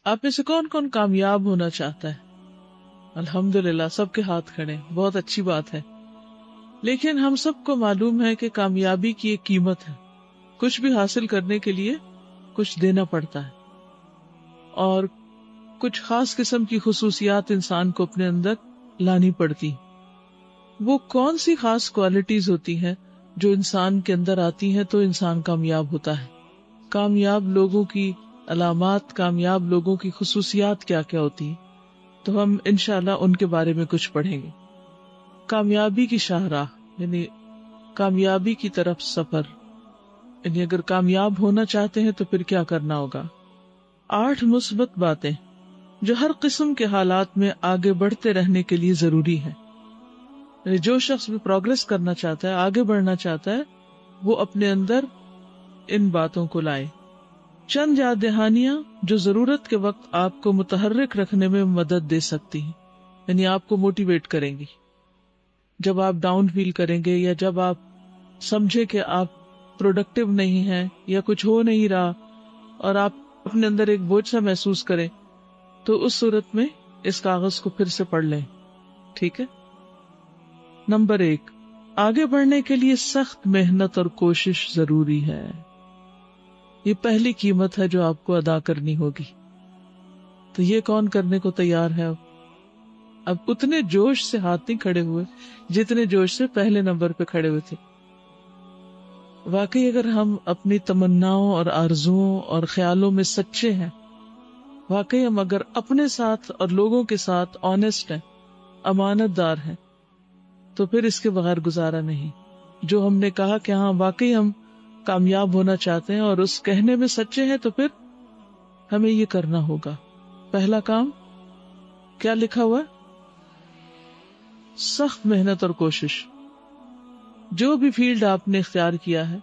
آپ میں سے کون کون کامیاب ہونا چاہتا ہے؟ الحمدللہ سب کے ہاتھ کھڑے، بہت اچھی بات ہے. لیکن ہم سب کو معلوم ہے کہ کامیابی کی ایک قیمت ہے. کچھ بھی حاصل کرنے کے لیے کچھ دینا پڑتا ہے، اور کچھ خاص قسم کی خصوصیات انسان کو اپنے اندر لانی پڑتی. وہ کون سی خاص کوالٹیز ہوتی ہیں جو انسان کے اندر آتی ہیں تو انسان کامیاب ہوتا ہے؟ کامیاب لوگوں کی علامات، کامیاب لوگوں کی خصوصیات کیا کیا ہوتی ہیں؟ تو ہم انشاءاللہ ان کے بارے میں کچھ پڑھیں گے. کامیابی کی شاہراہ یعنی کامیابی کی طرف سفر، یعنی اگر کامیاب ہونا چاہتے ہیں تو پھر کیا کرنا ہوگا. 8 مثبت باتیں جو ہر قسم کے حالات میں آگے بڑھتے رہنے کے لیے ضروری ہے. یعنی جو شخص بھی پروگرس کرنا چاہتا ہے، آگے بڑھنا چاہتا ہے، وہ اپنے اندر ان باتوں کو لائے. چند یاد دہانیاں جو ضرورت کے وقت آپ کو متحرک رکھنے میں مدد دے سکتی ہیں، یعنی آپ کو موٹیویٹ کریں گی. جب آپ ڈاؤن فیل کریں گے یا جب آپ سمجھے کہ آپ پروڈکٹیو نہیں ہیں یا کچھ ہو نہیں رہا اور آپ اپنے اندر ایک بوجھ سا محسوس کریں، تو اس صورت میں اس کاغذ کو پھر سے پڑھ لیں. ٹھیک ہے. نمبر 1، آگے بڑھنے کے لیے سخت محنت اور کوشش ضروری ہے. یہ پہلی قیمت ہے جو آپ کو ادا کرنی ہوگی. تو یہ کون کرنے کو تیار ہے؟ اب اتنے جوش سے ہاتھ نہیں کھڑے ہوئے جتنے جوش سے پہلے نمبر پہ کھڑے ہوئے تھے. واقعی اگر ہم اپنی تمناؤں اور آرزوؤں اور خیالوں میں سچے ہیں، واقعی ہم اگر اپنے ساتھ اور لوگوں کے ساتھ آنےسٹ ہیں، امانت دار ہیں، تو پھر اس کے بغیر گزارا نہیں. جو ہم نے کہا کہ ہاں واقعی ہم کامیاب ہونا چاہتے ہیں اور اس کہنے میں سچے ہیں، تو پھر ہمیں یہ کرنا ہوگا. پہلا کام کیا لکھا ہوا؟ سخت محنت اور کوشش. جو بھی فیلڈ آپ نے اختیار کیا ہے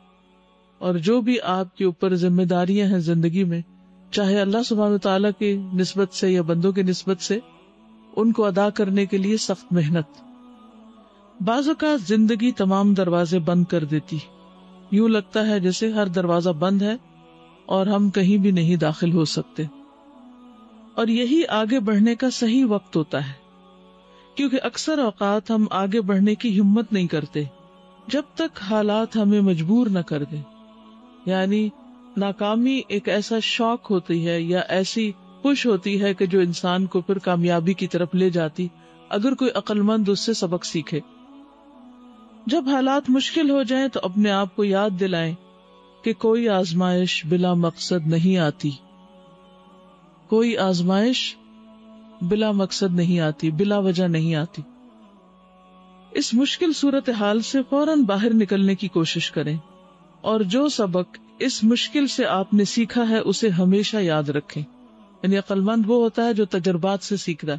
اور جو بھی آپ کے اوپر ذمہ داریاں ہیں زندگی میں، چاہے اللہ سبحانہ وتعالیٰ کی نسبت سے یا بندوں کی نسبت سے، ان کو ادا کرنے کے لیے سخت محنت. بعض اوقات زندگی تمام دروازے بند کر دیتی، یوں لگتا ہے جیسے ہر دروازہ بند ہے اور ہم کہیں بھی نہیں داخل ہو سکتے. اور یہی آگے بڑھنے کا صحیح وقت ہوتا ہے، کیونکہ اکثر اوقات ہم آگے بڑھنے کی ہمت نہیں کرتے جب تک حالات ہمیں مجبور نہ کر دیں. یعنی ناکامی ایک ایسا شوق ہوتی ہے یا ایسی پش ہوتی ہے کہ جو انسان کو پھر کامیابی کی طرف لے جاتی، اگر کوئی عقل مند اس سے سبق سیکھے. جب حالات مشکل ہو جائیں تو اپنے آپ کو یاد دلائیں کہ کوئی آزمائش بلا مقصد نہیں آتی. کوئی آزمائش بلا مقصد نہیں آتی، بلا وجہ نہیں آتی. اس مشکل صورتحال سے فوراً باہر نکلنے کی کوشش کریں، اور جو سبق اس مشکل سے آپ نے سیکھا ہے اسے ہمیشہ یاد رکھیں. یعنی عقل مند وہ ہوتا ہے جو تجربات سے سیکھتا ہے.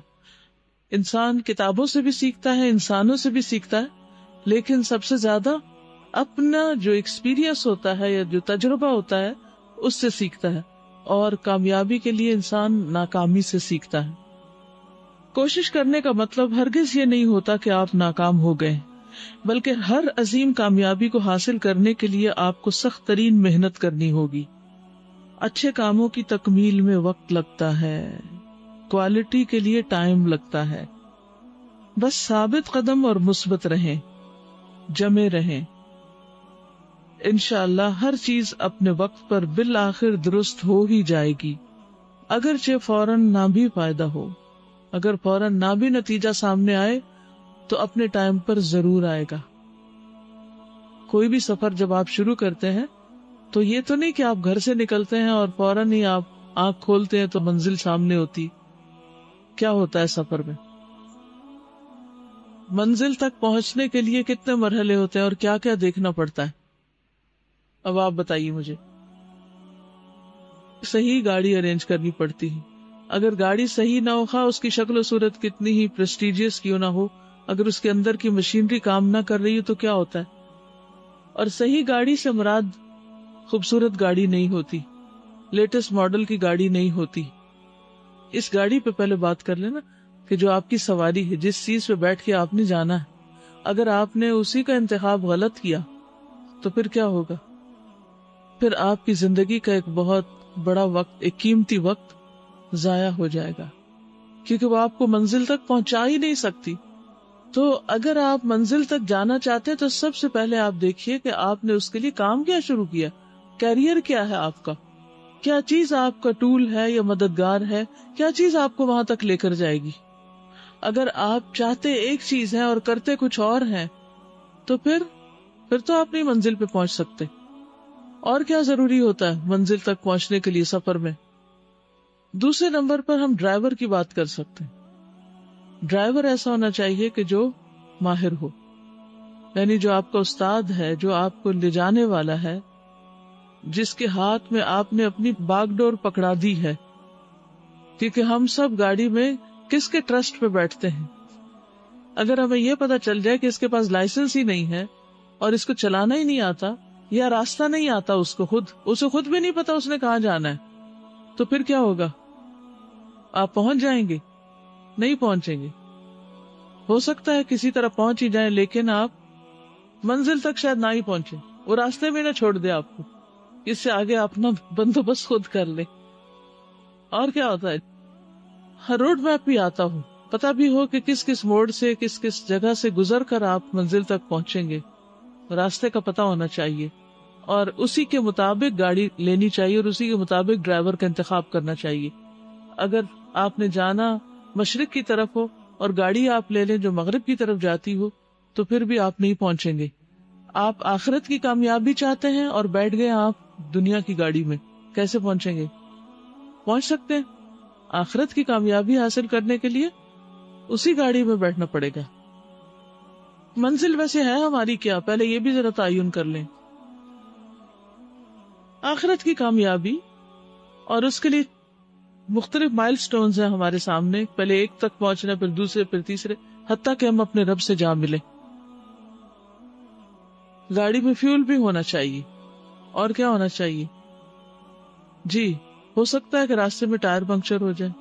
انسان کتابوں سے بھی سیکھتا ہے، انسانوں سے بھی سیکھتا ہے، لیکن سب سے زیادہ اپنا جو ایکسپیرینس ہوتا ہے یا جو تجربہ ہوتا ہے اس سے سیکھتا ہے. اور کامیابی کے لیے انسان ناکامی سے سیکھتا ہے. کوشش کرنے کا مطلب ہرگز یہ نہیں ہوتا کہ آپ ناکام ہو گئے، بلکہ ہر عظیم کامیابی کو حاصل کرنے کے لیے آپ کو سخت ترین محنت کرنی ہوگی. اچھے کاموں کی تکمیل میں وقت لگتا ہے، کوالٹی کے لیے ٹائم لگتا ہے. بس ثابت قدم اور مثبت رہیں، جمے رہیں. انشاءاللہ ہر چیز اپنے وقت پر بالآخر درست ہو ہی جائے گی. اگرچہ فوراً نہ بھی فائدہ ہو، اگر فوراً نہ بھی نتیجہ سامنے آئے تو اپنے ٹائم پر ضرور آئے گا. کوئی بھی سفر جب آپ شروع کرتے ہیں تو یہ تو نہیں کہ آپ گھر سے نکلتے ہیں اور فوراً ہی آپ آنکھ کھولتے ہیں تو منزل سامنے ہوتی. کیا ہوتا ہے سفر میں؟ منزل تک پہنچنے کے لیے کتنے مرحلے ہوتے ہیں اور کیا کیا دیکھنا پڑتا ہے؟ اب آپ بتائیے مجھے. صحیح گاڑی ارینج کرنی پڑتی ہے. اگر گاڑی صحیح نہ ہو، خواہ اس کی شکل و صورت کتنی ہی پریسٹیجیس کیوں نہ ہو، اگر اس کے اندر کی مشینری کام نہ کر رہی ہو تو کیا ہوتا ہے؟ اور صحیح گاڑی سے مراد خوبصورت گاڑی نہیں ہوتی، لیٹسٹ ماڈل کی گاڑی نہیں ہوتی. اس گاڑی پہ پہلے بات کر لینا کہ جو آپ کی سواری ہے، جس چیز پہ بیٹھ کے آپ نے جانا ہے، اگر آپ نے اسی کا انتخاب غلط کیا تو پھر کیا ہوگا؟ پھر آپ کی زندگی کا ایک بہت بڑا وقت، ایک قیمتی وقت ضائع ہو جائے گا، کیونکہ وہ آپ کو منزل تک پہنچا ہی نہیں سکتی. تو اگر آپ منزل تک جانا چاہتے ہیں تو سب سے پہلے آپ دیکھیے کہ آپ نے اس کے لیے کام کیا شروع کیا، کیریئر کیا ہے آپ کا، کیا چیز آپ کا ٹول ہے یا مددگار ہے، کیا چیز آپ کو وہاں تک لے کر جائے گی. اگر آپ چاہتے ایک چیز ہے اور کرتے کچھ اور ہیں تو پھر تو آپ نہیں منزل پہ پہنچ سکتے. اور کیا ضروری ہوتا ہے منزل تک پہنچنے کے لیے سفر میں؟ دوسرے نمبر پر ہم ڈرائیور کی بات کر سکتے ہیں. ڈرائیور ایسا ہونا چاہیے کہ جو ماہر ہو، یعنی جو آپ کا استاد ہے، جو آپ کو لے جانے والا ہے، جس کے ہاتھ میں آپ نے اپنی باغ ڈور پکڑا دی ہے. کیونکہ ہم سب گاڑی میں کس کے ٹرسٹ پہ بیٹھتے ہیں؟ اگر ہمیں یہ پتا چل جائے کہ اس کے پاس لائسنس ہی نہیں ہے اور اس کو چلانا ہی نہیں آتا یا راستہ نہیں آتا، اسے خود بھی نہیں پتا اس نے کہاں جانا ہے، تو پھر کیا ہوگا؟ آپ پہنچ جائیں گے؟ نہیں پہنچیں گے. ہو سکتا ہے کسی طرح پہنچ ہی جائیں، لیکن آپ منزل تک شاید نہ ہی پہنچے، وہ راستے میں نہ چھوڑ دے آپ کو، اس سے آگے اپنا بندوبست خود کر لے. اور کیا ہوتا ہے، ہر روڈ میپ بھی آتا ہو، پتا بھی ہو کہ کس کس موڑ سے کس کس جگہ سے گزر کر آپ منزل تک پہنچیں گے، راستے کا پتا ہونا چاہیے اور اسی کے مطابق گاڑی لینی چاہیے اور اسی کے مطابق ڈرائیور کا انتخاب کرنا چاہیے. اگر آپ نے جانا مشرق کی طرف ہو اور گاڑی آپ لے لیں جو مغرب کی طرف جاتی ہو تو پھر بھی آپ نہیں پہنچیں گے. آپ آخرت کی کامیابی چاہتے ہیں اور بیٹھ گئے آپ دنیا کی گاڑی میں، کیسے پہنچیں گے؟ پہنچ سکتے ہیں. آخرت کی کامیابی حاصل کرنے کے لیے اسی گاڑی میں بیٹھنا پڑے گا. منزل ویسے ہے ہماری کیا، پہلے یہ بھی ذرا تعین کر لیں. آخرت کی کامیابی، اور اس کے لیے مختلف مائل سٹونز ہیں ہمارے سامنے. پہلے ایک تک پہنچنا، پھر دوسرے، پھر تیسرے، حتیٰ کہ ہم اپنے رب سے جا ملے. گاڑی میں فیول بھی ہونا چاہیے. اور کیا ہونا چاہیے؟ جی، ہو سکتا ہے کہ راستے میں ٹائر پنکچر ہو جائے،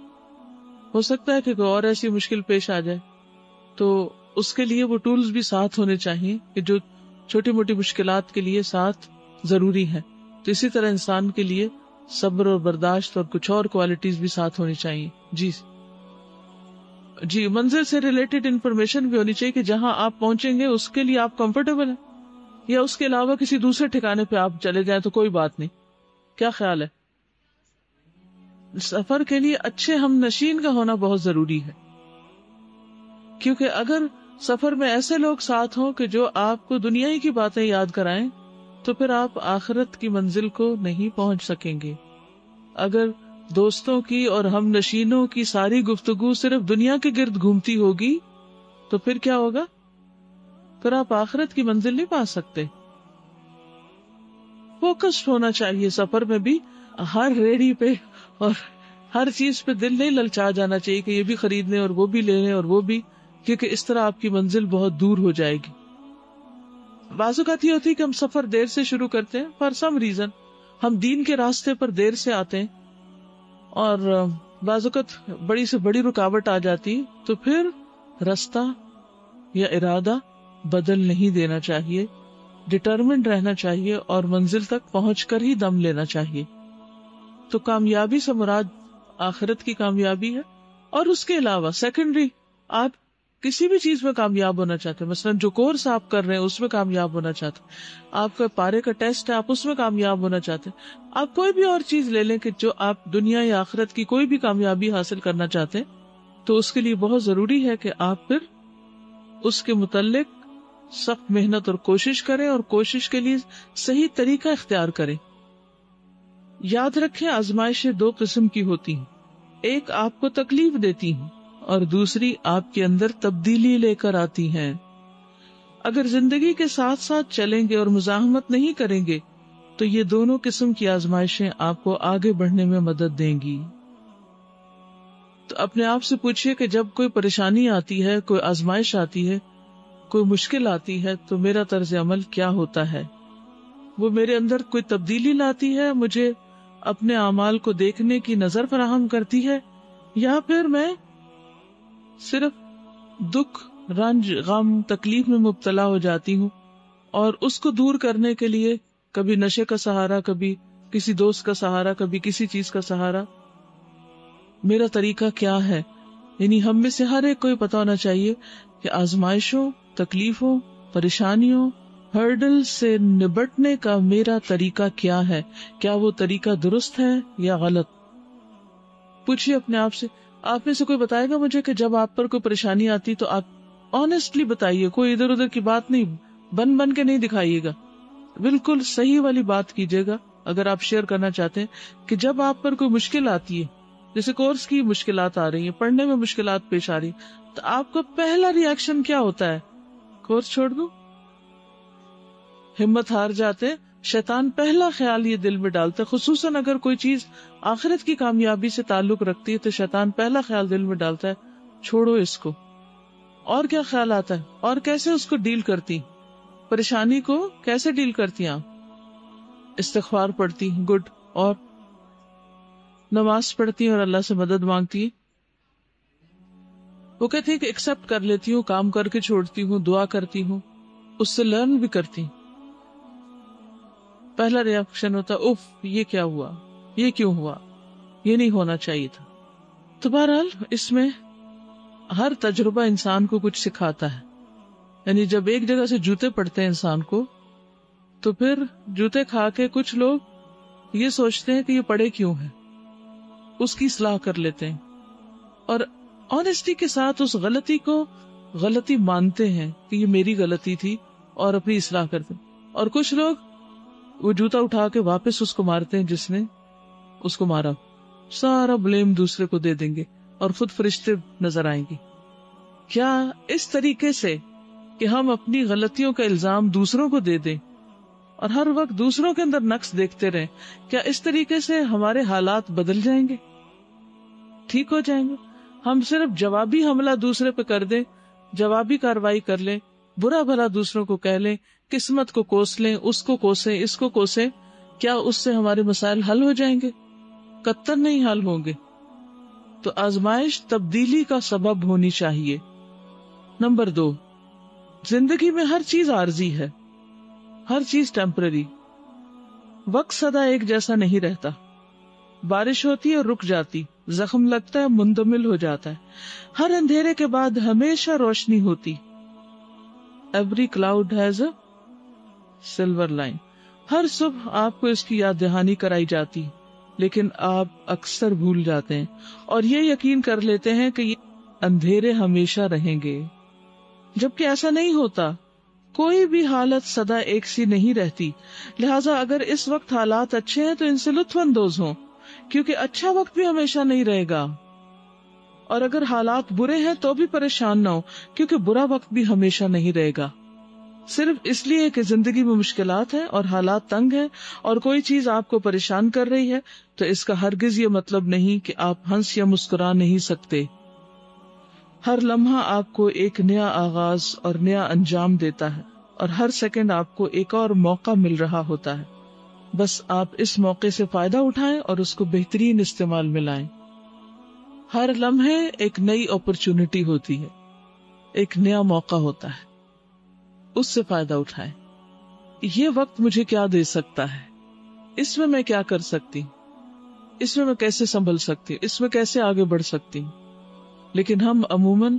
ہو سکتا ہے کہ کوئی اور ایسی مشکل پیش آ جائے، تو اس کے لیے وہ ٹولز بھی ساتھ ہونے چاہیے کہ جو چھوٹی موٹی مشکلات کے لیے ساتھ ضروری ہیں. تو اسی طرح انسان کے لیے صبر اور برداشت اور کچھ اور کوالٹیز بھی ساتھ ہونی چاہیے. جی منزل سے ریلیٹڈ انفارمیشن بھی ہونی چاہیے کہ جہاں آپ پہنچیں گے اس کے لیے آپ کمفرٹیبل ہیں، یا اس کے علاوہ کسی دوسرے ٹھکانے پہ آپ چلے جائیں تو کوئی بات نہیں. کیا خیال ہے؟ سفر کے لیے اچھے ہم نشین کا ہونا بہت ضروری ہے، کیونکہ اگر سفر میں ایسے لوگ ساتھ ہوں کہ جو آپ کو دنیا ہی کی باتیں یاد کرائیں تو پھر آپ آخرت کی منزل کو نہیں پہنچ سکیں گے. اگر دوستوں کی اور ہم نشینوں کی ساری گفتگو صرف دنیا کے گرد گھومتی ہوگی تو پھر کیا ہوگا؟ پھر آپ آخرت کی منزل نہیں پا سکتے. فوکسڈ ہونا چاہیے سفر میں بھی. ہر ریڑھی پہ اور ہر چیز پہ دل نہیں للچا جانا چاہیے کہ یہ بھی خرید لیں اور وہ بھی لے لیں اور وہ بھی، کیونکہ اس طرح آپ کی منزل بہت دور ہو جائے گی. بعض اوقات یہ ہوتی ہے کہ ہم سفر دیر سے شروع کرتے ہیں، فار سم ریزن ہم دین کے راستے پر دیر سے آتے ہیں اور بعض اوقات بڑی سے بڑی رکاوٹ آ جاتی، تو پھر راستہ یا ارادہ بدل نہیں دینا چاہیے، ڈٹرمنڈ رہنا چاہیے اور منزل تک پہنچ کر ہی دم لینا چاہیے. تو کامیابی سے مراد آخرت کی کامیابی ہے. اور اس کے علاوہ سیکنڈری، آپ کسی بھی چیز میں کامیاب ہونا چاہتے ہیں، مثلا جو کورس آپ کر رہے ہیں اس میں کامیاب ہونا چاہتے ہیں، آپ کا پارے کا ٹیسٹ ہے آپ اس میں کامیاب ہونا چاہتے ہیں، آپ کوئی بھی اور چیز لے لیں کہ جو آپ دنیا یا آخرت کی کوئی بھی کامیابی حاصل کرنا چاہتے ہیں، تو اس کے لیے بہت ضروری ہے کہ آپ پھر اس کے متعلق سخت محنت اور کوشش کریں اور کوشش کے لیے صحیح طریقہ اختیار کریں. یاد رکھیں آزمائشیں دو قسم کی ہوتی ہیں، ایک آپ کو تکلیف دیتی ہیں اور دوسری آپ کے اندر تبدیلی لے کر آتی ہیں. اگر زندگی کے ساتھ ساتھ چلیں گے اور مزاحمت نہیں کریں گے تو یہ دونوں قسم کی آزمائشیں آپ کو آگے بڑھنے میں مدد دیں گی. تو اپنے آپ سے پوچھئے کہ جب کوئی پریشانی آتی ہے، کوئی آزمائش آتی ہے، کوئی مشکل آتی ہے تو میرا طرز عمل کیا ہوتا ہے؟ وہ میرے اندر کوئی تبدیلی لاتی ہے، مجھے اپنے اعمال کو دیکھنے کی نظر فراہم کرتی ہے، یا پھر میں صرف دکھ، رنج، غم، تکلیف میں مبتلا ہو جاتی ہوں اور اس کو دور کرنے کے لیے کبھی نشے کا سہارا، کبھی کسی دوست کا سہارا، کبھی کسی چیز کا سہارا. میرا طریقہ کیا ہے. یعنی ہم میں سے ہر ایک کو یہ پتا ہونا چاہیے کہ آزمائشوں، تکلیفوں، پریشانیوں، ہرڈل سے نبٹنے کا میرا طریقہ کیا ہے. کیا وہ طریقہ درست ہے یا غلط؟ پوچھیے اپنے آپ سے. آپ میں سے کوئی بتائے گا مجھے کہ جب آپ پر کوئی پریشانی آتی تو آپ آنےسٹلی بتائیے، کوئی ادھر ادھر کی بات نہیں، بن کے نہیں دکھائیے گا، بالکل صحیح والی بات کیجیے گا. اگر آپ شیئر کرنا چاہتے ہیں کہ جب آپ پر کوئی مشکل آتی ہے، جیسے کورس کی مشکلات آ رہی ہیں، پڑھنے میں مشکلات پیش آ رہی، تو آپ کا پہلا ری ایکشن کیا ہوتا ہے؟ کورس چھوڑ دوں؟ ہمت ہار جاتے. شیطان پہلا خیال یہ دل میں ڈالتا ہے، خصوصاً اگر کوئی چیز آخرت کی کامیابی سے تعلق رکھتی ہے تو شیطان پہلا خیال دل میں ڈالتا ہے، چھوڑو اس کو. اور کیا خیال آتا ہے؟ اور کیسے اس کو ڈیل کرتی، پریشانی کو کیسے ڈیل کرتی ہیں آپ؟ استغفار پڑھتی، گڈ. اور نماز پڑھتی اور اللہ سے مدد مانگتی. وہ کہتی ہے کہ ایکسپٹ کر لیتی ہوں، کام کر کے چھوڑتی ہوں، دعا کرتی ہوں، اس سے لرن بھی کرتی. پہلا ریاکشن ہوتا ہے اف، یہ کیا ہوا، یہ کیوں ہوا، یہ نہیں ہونا چاہیے تھا. تو بہرحال اس میں ہر تجربہ انسان کو کچھ سکھاتا ہے. یعنی جب ایک جگہ سے جوتے پڑتے ہیں انسان کو، تو پھر جوتے کھا کے کچھ لوگ یہ سوچتے ہیں کہ یہ پڑے کیوں ہیں، اس کی اصلاح کر لیتے ہیں اور آنےسٹی کے ساتھ اس غلطی کو غلطی مانتے ہیں کہ یہ میری غلطی تھی اور اپنی اصلاح کرتے ہیں. اور کچھ لوگ وہ جوتا اٹھا کے واپس اس کو مارتے ہیں جس نے اس کو مارا، سارا بلیم دوسرے کو دے دیں گے اور خود فرشتے نظر آئیں گے. کیا اس طریقے سے کہ ہم اپنی غلطیوں کا الزام دوسروں کو دے دیں اور ہر وقت دوسروں کے اندر نقص دیکھتے رہیں، کیا اس طریقے سے ہمارے حالات بدل جائیں گے، ٹھیک ہو جائیں گے؟ ہم صرف جوابی حملہ دوسرے پہ کر دیں، جوابی کاروائی کر لیں، برا بھلا دوسروں کو کہہ لیں، قسمت کو کوس لیں، اس کو کوسیں، اس کو کوسیں، کیا اس سے ہمارے مسائل حل ہو جائیں گے؟ قطعاً نہیں حل ہوں گے. تو آزمائش تبدیلی کا سبب ہونی چاہیے. نمبر 2، زندگی میں ہر چیز عارضی ہے، ہر چیز ٹیمپرری. وقت سدا ایک جیسا نہیں رہتا. بارش ہوتی ہے اور رک جاتی، زخم لگتا ہے، مندمل ہو جاتا ہے. ہر اندھیرے کے بعد ہمیشہ روشنی ہوتی. Every cloud has a silver lining. ہر صبح آپ کو اس کی یاد دہانی کرائی جاتی، لیکن آپ اکثر بھول جاتے ہیں اور یہ یقین کر لیتے ہیں کہ یہ اندھیرے ہمیشہ رہیں گے، جبکہ ایسا نہیں ہوتا. کوئی بھی حالت سدا ایک سی نہیں رہتی. لہٰذا اگر اس وقت حالات اچھے ہیں تو ان سے لطف اندوز ہوں، کیونکہ اچھا وقت بھی ہمیشہ نہیں رہے گا. اور اگر حالات برے ہیں تو بھی پریشان نہ ہو، کیونکہ برا وقت بھی ہمیشہ نہیں رہے گا. صرف اس لیے کہ زندگی میں مشکلات ہیں اور حالات تنگ ہیں اور کوئی چیز آپ کو پریشان کر رہی ہے تو اس کا ہرگز یہ مطلب نہیں کہ آپ ہنس یا مسکرا نہیں سکتے. ہر لمحہ آپ کو ایک نیا آغاز اور نیا انجام دیتا ہے اور ہر سیکنڈ آپ کو ایک اور موقع مل رہا ہوتا ہے. بس آپ اس موقع سے فائدہ اٹھائیں اور اس کو بہترین استعمال میں لائیں. ہر لمحے ایک نئی اپرچونٹی ہوتی ہے، ایک نیا موقع ہوتا ہے، اس سے فائدہ اٹھائیں. یہ وقت مجھے کیا دے سکتا ہے، اس میں میں کیا کر سکتی، اس میں کیسے سنبھل سکتی، اس میں کیسے آگے بڑھ سکتی. لیکن ہم عموماً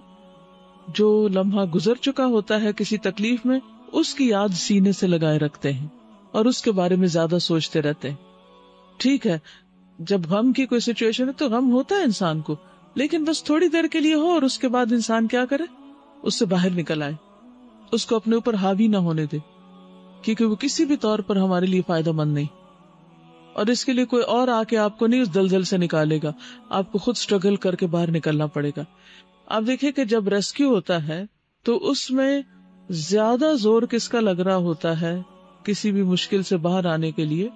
جو لمحہ گزر چکا ہوتا ہے کسی تکلیف میں، اس کی یاد سینے سے لگائے رکھتے ہیں اور اس کے بارے میں زیادہ سوچتے رہتے ہیں. ٹھیک ہے، جب غم کی کوئی سچویشن ہے تو غم ہوتا ہے انسان کو، لیکن بس تھوڑی دیر کے لیے ہو اور اس کے بعد انسان کیا کرے، اس سے باہر نکل آئے، اس کو اپنے اوپر حاوی نہ ہونے دے، کیونکہ وہ کسی بھی طور پر ہمارے لیے فائدہ مند نہیں. اور اس کے لیے کوئی اور آ کے آپ کو نہیں اس دلدل سے نکالے گا، آپ کو خود سٹرگل کر کے باہر نکلنا پڑے گا. آپ دیکھیں کہ جب ریسکیو ہوتا ہے تو اس میں زیادہ زور کس کا لگ رہا ہوتا ہے کسی بھی مشکل سے باہر آنے کے لیے؟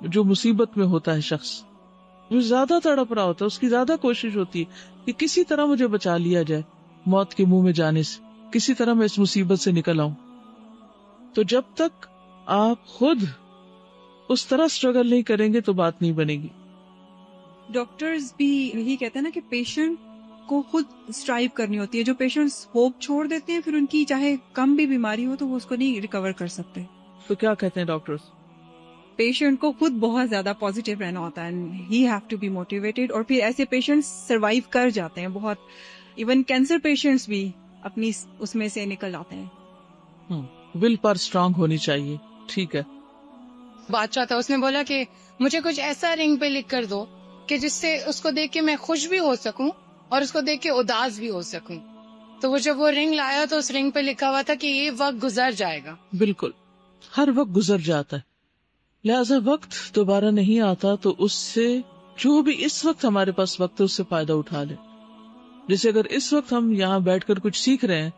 جو مصیبت میں ہوتا ہے شخص، وہ زیادہ تڑپ رہا ہوتا ہے، اس کی زیادہ کوشش ہوتی ہے کہ کسی طرح مجھے بچا لیا جائے موت کے منہ میں جانے سے، کسی طرح میں اس مصیبت سے نکل آؤں. تو جب تک آپ خود اس طرح سٹرگل نہیں کریں گے تو بات نہیں بنے گی. ڈاکٹرز بھی یہی کہتے ہیں نا کہ پیشنٹ کو خود اسٹرائیو کرنی ہوتی ہے. جو پیشنٹس ہوپ چھوڑ دیتے ہیں پھر ان کی چاہے کم بھی بیماری ہو تو وہ اس کو نہیں ریکور کر سکتے. تو کیا کہتے ہیں ڈاکٹرز؟ پیشنٹ کو خود بہت زیادہ پازیٹیو رہنا ہوتا ہے، he have to be motivated. اور پھر ایسے پیشنٹس سروائیو کر جاتے ہیں بہت، ایون کینسر پیشنٹس بھی اپنی اس میں سے نکل آتے ہیں. ول پر اسٹرانگ ہونی چاہیے. ٹھیک ہے. بادشاہ تھا، اس نے بولا کہ مجھے کچھ ایسا رنگ پہ لکھ کر دو کہ جس سے اس کو دیکھ کے میں خوش بھی ہو سکوں اور اس کو دیکھ کے اداس بھی ہو سکوں. تو وہ جب وہ رنگ لایا تو اس رنگ پہ لکھا ہوا تھا کہ یہ وقت گزر جائے گا. بالکل، ہر وقت گزر جاتا ہے، لہذا وقت دوبارہ نہیں آتا، تو اس سے جو بھی اس وقت ہمارے پاس وقت ہے اس سے فائدہ اٹھا لے. جیسے اگر اس وقت ہم یہاں بیٹھ کر کچھ سیکھ رہے ہیں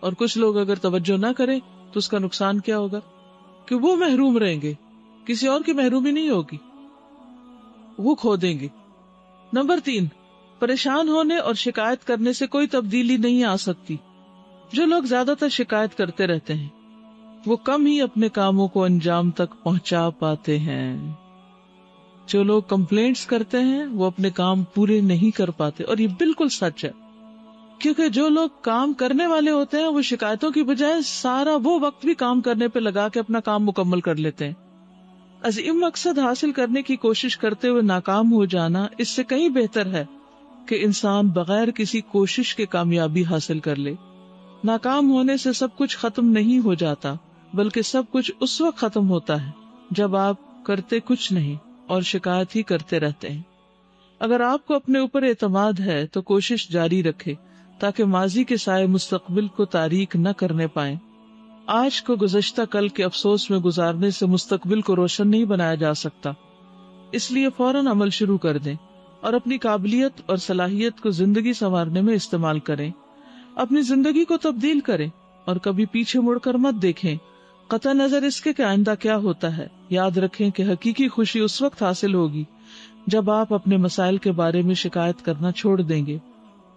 اور کچھ لوگ اگر توجہ نہ کریں تو اس کا نقصان کیا ہوگا کہ وہ محروم رہیں گے، کسی اور کی محرومی نہیں ہوگی، وہ کھو دیں گے. نمبر 3، پریشان ہونے اور شکایت کرنے سے کوئی تبدیلی نہیں آ سکتی. جو لوگ زیادہ تر شکایت کرتے رہتے ہیں وہ کم ہی اپنے کاموں کو انجام تک پہنچا پاتے ہیں. جو لوگ کمپلینٹس کرتے ہیں وہ اپنے کام پورے نہیں کر پاتے، اور یہ بالکل سچ ہے، کیونکہ جو لوگ کام کرنے والے ہوتے ہیں وہ شکایتوں کی بجائے سارا وہ وقت بھی کام کرنے پہ لگا کے اپنا کام مکمل کر لیتے ہیں. عظیم مقصد حاصل کرنے کی کوشش کرتے ہوئے ناکام ہو جانا اس سے کہیں بہتر ہے کہ انسان بغیر کسی کوشش کے کامیابی حاصل کر لے. ناکام ہونے سے سب کچھ ختم نہیں ہو جاتا، بلکہ سب کچھ اس وقت ختم ہوتا ہے جب آپ کرتے کچھ نہیں اور شکایت ہی کرتے رہتے ہیں. اگر آپ کو اپنے اوپر اعتماد ہے تو کوشش جاری رکھے تاکہ ماضی کے سائے مستقبل کو تاریک نہ کرنے پائیں. آج کو گزشتہ کل کے افسوس میں گزارنے سے مستقبل کو روشن نہیں بنایا جا سکتا، اس لیے فوراً عمل شروع کر دیں اور اپنی قابلیت اور صلاحیت کو زندگی سنوارنے میں استعمال کریں. اپنی زندگی کو تبدیل کریں اور کبھی پیچھے مڑ کر مت دیکھیں، قطع نظر اس کے کہ آئندہ کیا ہوتا ہے. یاد رکھیں کہ حقیقی خوشی اس وقت حاصل ہوگی جب آپ اپنے مسائل کے بارے میں شکایت کرنا چھوڑ دیں گے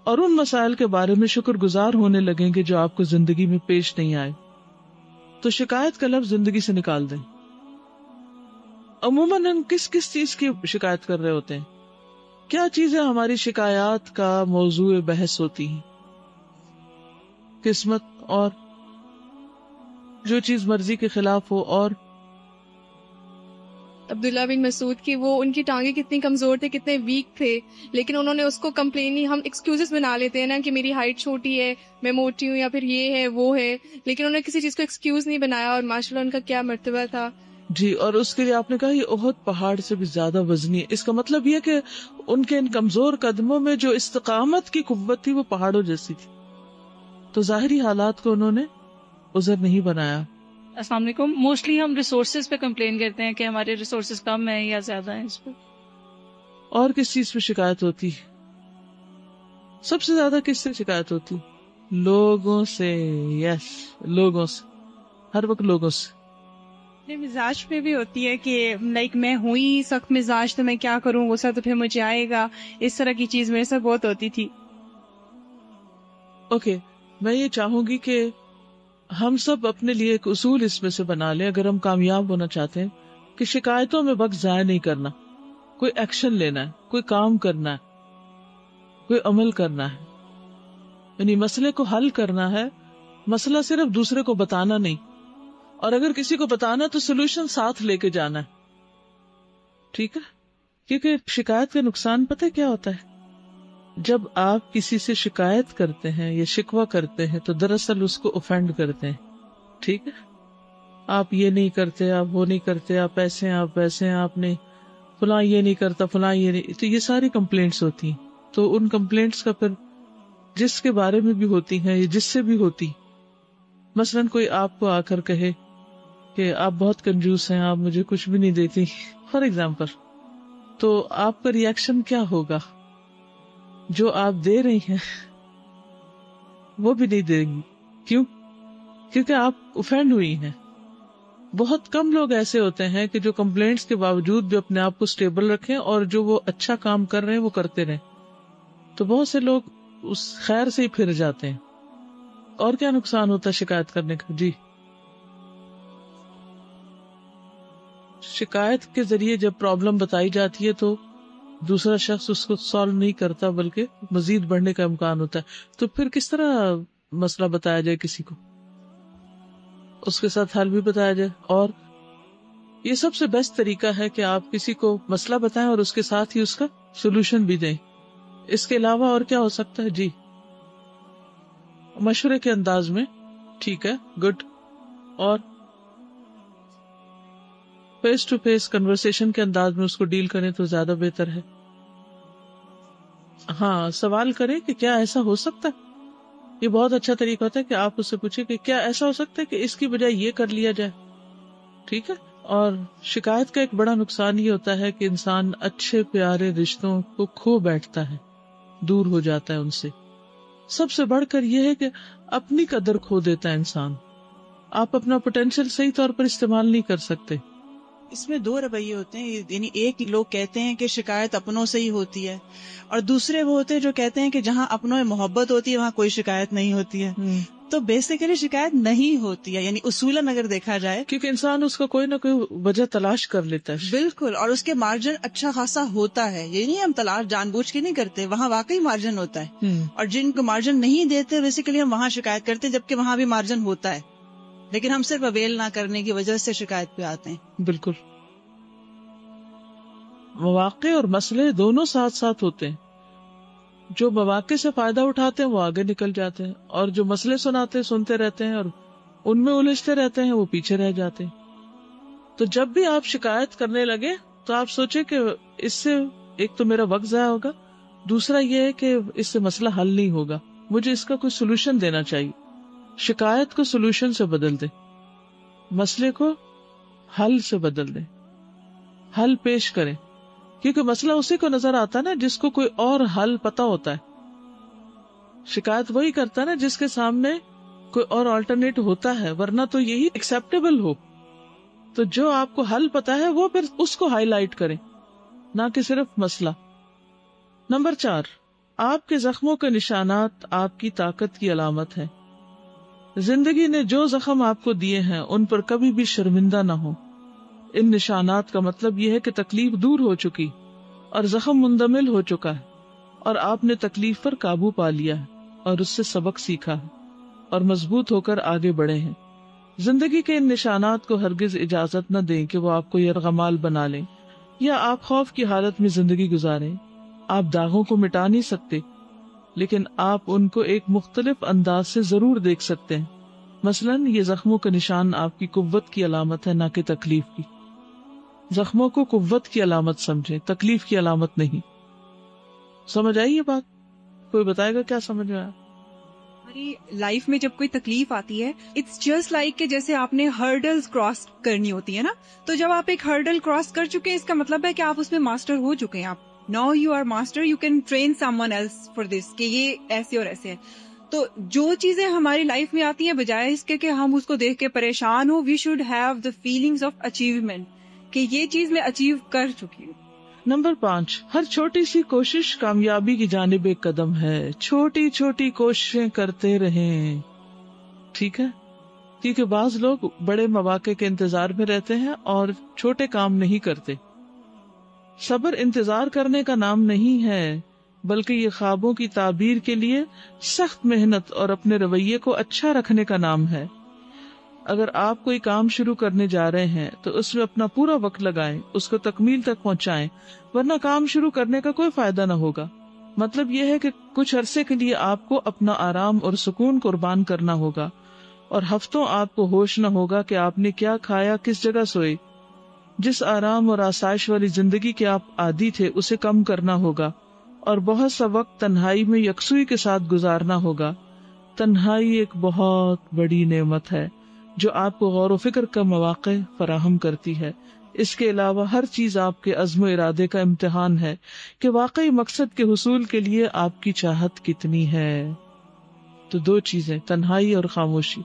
اور ان مسائل کے بارے میں شکر گزار ہونے لگیں گے جو آپ کو زندگی میں پیش نہیں آئے. تو شکایت کا لفظ زندگی سے نکال دیں. عموماً ہم کس کس چیز کی شکایت کر رہے ہوتے ہیں؟ کیا چیزیں ہماری شکایات کا موضوع بحث ہوتی ہیں؟ قسمت، اور جو چیز مرضی کے خلاف ہو، اور عبداللہ بن مسعود کی وہ ان کی ٹانگیں کتنی کمزور تھے، کتنے ویک تھے، لیکن انہوں نے اس کو کمپلین نہیں، ہم ایکسکیوزز بنا لیتے ہیں نا کہ میری ہائٹ چھوٹی ہے، میں موٹی ہوں، یا پھر یہ ہے وہ ہے، لیکن انہوں نے کسی چیز کو ایکسکیوز نہیں بنایا، اور ماشاءاللہ ان کا کیا مرتبہ تھا. جی. اور اس کے لیے آپ نے کہا یہ احد پہاڑ سے بھی زیادہ وزنی ہے. اس کا مطلب یہ کہ ان کے ان کمزور قدموں میں جو استقامت کی قوت تھی وہ پہاڑوں جیسی تھی. تو ظاہری حالات کو انہوں نے عذر نہیں بنایا. السلام علیکم. موسٹلی ہم ریسورسز پہ کمپلین کرتے ہیں کہ ہمارے ریسورسز کم ہیں یا زیادہ ہیں. اس پہ اور کس چیز پہ شکایت ہوتی؟ سب سے زیادہ کس سے شکایت ہوتی؟ لوگوں سے. یس، لوگوں سے، ہر وقت لوگوں سے. مزاج پہ بھی ہوتی ہے کہ لائک میں ہوں ہی سخت مزاج، تو میں کیا کروں، غصہ تو پھر مجھے آئے گا. اس طرح کی چیز میرے ساتھ بہت ہوتی تھی. اوکے، میں یہ چاہوں گی کہ ہم سب اپنے لیے ایک اصول اس میں سے بنا لیں اگر ہم کامیاب ہونا چاہتے ہیں، کہ شکایتوں میں وقت ضائع نہیں کرنا. کوئی ایکشن لینا ہے، کوئی کام کرنا ہے، کوئی عمل کرنا ہے، یعنی مسئلے کو حل کرنا ہے. مسئلہ صرف دوسرے کو بتانا نہیں، اور اگر کسی کو بتانا تو سولوشن ساتھ لے کے جانا ہے. ٹھیک ہے؟ کیونکہ شکایت کا نقصان پتہ کیا ہوتا ہے؟ جب آپ کسی سے شکایت کرتے ہیں یا شکوہ کرتے ہیں تو دراصل اس کو اوفینڈ کرتے ہیں. ٹھیک ہے؟ آپ یہ نہیں کرتے، آپ وہ نہیں کرتے، آپ ایسے ہیں، آپ ویسے ہیں، آپ نے فلاں یہ نہیں کرتا، فلاں یہ نہیں. تو یہ ساری کمپلینٹس ہوتی ہیں. تو ان کمپلینٹس کا پھر جس کے بارے میں بھی ہوتی ہیں یا جس سے بھی ہوتی، مثلاً کوئی آپ کو آ کر کہے کہ آپ بہت کنجوس ہیں، آپ مجھے کچھ بھی نہیں دیتی، فار ایگزامپل، تو آپ کا ری ایکشن کیا ہوگا؟ جو آپ دے رہی ہیں وہ بھی نہیں دیں گی. کیوں؟ کیونکہ آپ اوفینڈ ہوئی ہیں. بہت کم لوگ ایسے ہوتے ہیں کہ جو کمپلینٹس کے باوجود بھی اپنے آپ کو سٹیبل رکھیں اور جو وہ اچھا کام کر رہے ہیں وہ کرتے رہیں. تو بہت سے لوگ اس خیر سے ہی پھر جاتے ہیں. اور کیا نقصان ہوتا ہے شکایت کرنے کا؟ جی، شکایت کے ذریعے جب پرابلم بتائی جاتی ہے تو دوسرا شخص اس کو سالو نہیں کرتا بلکہ مزید بڑھنے کا امکان ہوتا ہے. تو پھر کس طرح مسئلہ بتایا جائے کسی کو؟ اس کے ساتھ حل بھی بتایا جائے. اور یہ سب سے بیسٹ طریقہ ہے کہ آپ کسی کو مسئلہ بتائیں اور اس کے ساتھ ہی اس کا سولوشن بھی دیں. اس کے علاوہ اور کیا ہو سکتا ہے؟ جی مشورے کے انداز میں. ٹھیک ہے، گڈ. اور فیس ٹو فیس کنورسیشن کے انداز میں اس کو ڈیل کریں تو زیادہ بہتر ہے. ہاں، سوال کریں کہ کیا ایسا ہو سکتا ہے. یہ بہت اچھا طریقہ ہوتا ہے کہ آپ اس سے پوچھیں کہ کیا ایسا ہو سکتا ہے کہ اس کی بجائے یہ کر لیا جائے. ٹھیک ہے. اور شکایت کا ایک بڑا نقصان یہ ہوتا ہے کہ انسان اچھے پیارے رشتوں کو کھو بیٹھتا ہے، دور ہو جاتا ہے ان سے. سب سے بڑھ کر یہ ہے کہ اپنی قدر کھو دیتا ہے انسان. آپ اپنا پوٹینشیل صحیح طور پر استعمال نہیں کر سکتے. اس میں دو رویے ہوتے ہیں. یعنی ایک لوگ کہتے ہیں کہ شکایت اپنوں سے ہی ہوتی ہے، اور دوسرے وہ ہوتے ہیں جو کہتے ہیں کہ جہاں اپنوں میں محبت ہوتی ہے وہاں کوئی شکایت نہیں ہوتی ہے. تو بیسیکلی شکایت نہیں ہوتی ہے، یعنی اصولاً اگر دیکھا جائے، کیونکہ انسان اس کا کوئی نہ کوئی وجہ تلاش کر لیتا ہے. بالکل. اور اس کے مارجن اچھا خاصا ہوتا ہے. یہ نہیں ہم تلاش جان بوجھ کے نہیں کرتے، وہاں واقعی مارجن ہوتا ہے. اور جن کو مارجن نہیں دیتے بیسیکلی ہم وہاں شکایت کرتے ہیں، جبکہ وہاں بھی مارجن ہوتا ہے، لیکن ہم صرف اویل نہ کرنے کی وجہ سے شکایت پہ آتے ہیں. بالکل. مواقع اور مسئلے دونوں ساتھ ساتھ ہوتے ہیں. جو مواقع سے فائدہ اٹھاتے ہیں وہ آگے نکل جاتے ہیں، اور جو مسئلے سنتے رہتے ہیں اور ان میں الجھتے رہتے ہیں وہ پیچھے رہ جاتے ہیں. تو جب بھی آپ شکایت کرنے لگے تو آپ سوچیں کہ اس سے ایک تو میرا وقت ضائع ہوگا، دوسرا یہ ہے کہ اس سے مسئلہ حل نہیں ہوگا، مجھے اس کا کوئی سولوشن دینا چاہیے. شکایت کو سولوشن سے بدل دیں، مسئلے کو حل سے بدل دیں، حل پیش کریں. کیونکہ مسئلہ اسی کو نظر آتا ہے نا جس کو کوئی اور حل پتا ہوتا ہے. شکایت وہی کرتا ہے نا جس کے سامنے کوئی اور آلٹرنیٹ ہوتا ہے، ورنہ تو یہی ایکسیپٹیبل ہو. تو جو آپ کو حل پتا ہے وہ پھر اس کو ہائی لائٹ کریں، نہ کہ صرف مسئلہ. نمبر 4، آپ کے زخموں کے نشانات آپ کی طاقت کی علامت ہے. زندگی نے جو زخم آپ کو دیے ہیں ان پر کبھی بھی شرمندہ نہ ہو. ان نشانات کا مطلب یہ ہے کہ تکلیف دور ہو چکی اور زخم مندمل ہو چکا ہے، اور آپ نے تکلیف پر قابو پا لیا ہے اور اس سے سبق سیکھا ہے اور مضبوط ہو کر آگے بڑھے ہیں. زندگی کے ان نشانات کو ہرگز اجازت نہ دیں کہ وہ آپ کو یرغمال بنا لیں یا آپ خوف کی حالت میں زندگی گزاریں. آپ داغوں کو مٹا نہیں سکتے، لیکن آپ ان کو ایک مختلف انداز سے ضرور دیکھ سکتے ہیں. مثلاً یہ زخموں کا نشان آپ کی قوت کی علامت ہے، نہ کہ تکلیف کی. زخموں کو قوت کی علامت سمجھیں، تکلیف کی علامت نہیں. سمجھ آئی یہ بات؟ کوئی بتائے گا کیا سمجھ میں آیا؟ ہماری لائف میں جب کوئی تکلیف آتی ہے، اٹس جسٹ لائک کہ جیسے آپ نے ہرڈلز کراس کرنی ہوتی ہے نا. تو جب آپ ایک ہرڈل کراس کر چکے ہیں، اس کا مطلب ہے کہ آپ اس میں ماسٹر ہو چکے ہیں. آپ now you are master, you can train someone else for this, کہ یہ ایسے اور ایسے ہے. تو جو چیزیں ہماری لائف میں آتی ہیں، بجائے اس کے کہ ہم اس کو دیکھ کے پریشان ہو، we should have the feelings of achievement کہ یہ چیز میں اچیو کر چکی ہوں. نمبر 5، ہر چھوٹی سی کوشش کامیابی کی جانب ایک قدم ہے. چھوٹی چھوٹی کوششیں کرتے رہیں. ٹھیک ہے، کیونکہ بعض لوگ بڑے مواقع کے انتظار میں رہتے ہیں اور چھوٹے کام نہیں کرتے. صبر انتظار کرنے کا نام نہیں ہے، بلکہ یہ خوابوں کی تعبیر کے لیے سخت محنت اور اپنے رویے کو اچھا رکھنے کا نام ہے. اگر آپ کوئی کام شروع کرنے جا رہے ہیں تو اس میں اپنا پورا وقت لگائیں، اس کو تکمیل تک پہنچائیں، ورنہ کام شروع کرنے کا کوئی فائدہ نہ ہوگا. مطلب یہ ہے کہ کچھ عرصے کے لیے آپ کو اپنا آرام اور سکون قربان کرنا ہوگا، اور ہفتوں آپ کو ہوش نہ ہوگا کہ آپ نے کیا کھایا، کس جگہ سوئے. جس آرام اور آسائش والی زندگی کے آپ عادی تھے اسے کم کرنا ہوگا، اور بہت سا وقت تنہائی میں یکسوئی کے ساتھ گزارنا ہوگا. تنہائی ایک بہت بڑی نعمت ہے جو آپ کو غور و فکر کا مواقع فراہم کرتی ہے. اس کے علاوہ ہر چیز آپ کے عزم و ارادے کا امتحان ہے کہ واقعی مقصد کے حصول کے لیے آپ کی چاہت کتنی ہے. تو 2 چیزیں، تنہائی اور خاموشی.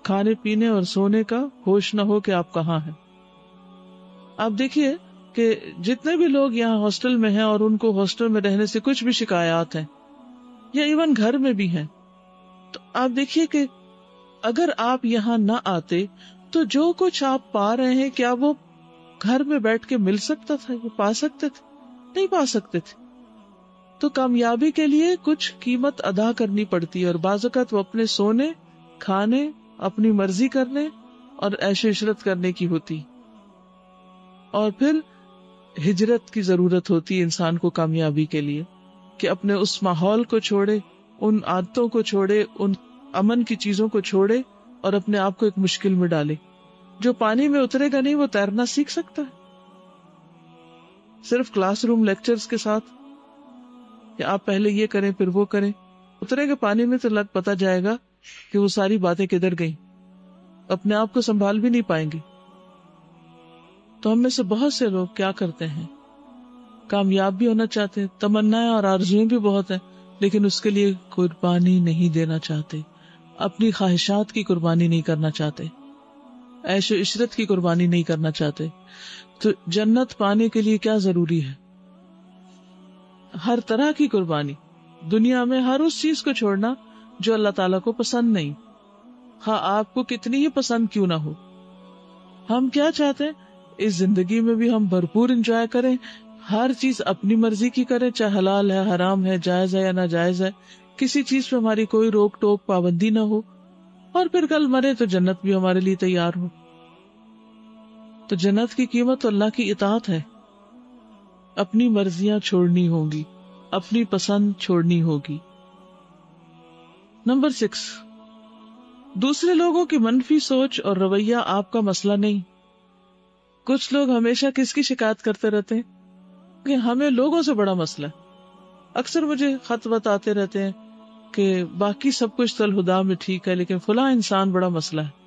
کھانے پینے اور سونے کا ہوش نہ ہو کہ آپ کہاں ہیں. آپ دیکھیے کہ جتنے بھی لوگ یہاں ہاسٹل میں ہیں اور ان کو ہاسٹل میں رہنے سے کچھ بھی شکایات ہیں، یا ایون گھر میں بھی ہیں، تو آپ دیکھیے کہ اگر آپ یہاں نہ آتے تو جو کچھ آپ پا رہے ہیں کیا وہ گھر میں بیٹھ کے مل سکتا تھا؟ وہ پا سکتے تھے؟ نہیں پا سکتے تھے. تو کامیابی کے لیے کچھ قیمت ادا کرنی پڑتی ہے، اور بعض اوقات وہ اپنے سونے، کھانے، اپنی مرضی کرنے اور عیش و عشرت کرنے کی ہوتی. اور پھر ہجرت کی ضرورت ہوتی ہے انسان کو کامیابی کے لیے، کہ اپنے اس ماحول کو چھوڑے، ان عادتوں کو چھوڑے، ان امن کی چیزوں کو چھوڑے اور اپنے آپ کو ایک مشکل میں ڈالے. جو پانی میں اترے گا نہیں وہ تیرنا سیکھ سکتا ہے؟ صرف کلاس روم لیکچرز کے ساتھ کہ آپ پہلے یہ کریں پھر وہ کریں. اترے گا پانی میں تو پتا جائے گا کہ وہ ساری باتیں کدھر گئیں، اپنے آپ کو سنبھال بھی نہیں پائیں گے. تو ہم میں سے بہت سے لوگ کیا کرتے ہیں، کامیاب بھی ہونا چاہتے ہیں، تمنائیں اور آرزویں بھی بہت ہیں، لیکن اس کے لیے قربانی نہیں دینا چاہتے، اپنی خواہشات کی قربانی نہیں کرنا چاہتے، عیش و عشرت کی قربانی نہیں کرنا چاہتے. تو جنت پانے کے لیے کیا ضروری ہے؟ ہر طرح کی قربانی. دنیا میں ہر اس چیز کو چھوڑنا جو اللہ تعالیٰ کو پسند نہیں، ہاں آپ کو کتنی ہی پسند کیوں نہ ہو. ہم کیا چاہتے ہیں اس زندگی میں بھی ہم بھرپور انجوائے کریں، ہر چیز اپنی مرضی کی کریں، چاہے حلال ہے، حرام ہے، جائز ہے یا ناجائز ہے، کسی چیز پہ ہماری کوئی روک ٹوک پابندی نہ ہو، اور پھر کل مرے تو جنت بھی ہمارے لیے تیار ہو. تو جنت کی قیمت تو اللہ کی اطاعت ہے. اپنی مرضیاں چھوڑنی ہوں گی، اپنی پسند چھوڑنی ہوگی. نمبر 6، دوسرے لوگوں کی منفی سوچ اور رویہ آپ کا مسئلہ نہیں. کچھ لوگ ہمیشہ کس کی شکایت کرتے رہتے ہیں کہ ہمیں لوگوں سے بڑا مسئلہ ہے. اکثر مجھے خط بتاتے رہتے ہیں کہ باقی سب کچھ تو الہدا میں ٹھیک ہے لیکن فلاں انسان بڑا مسئلہ ہے،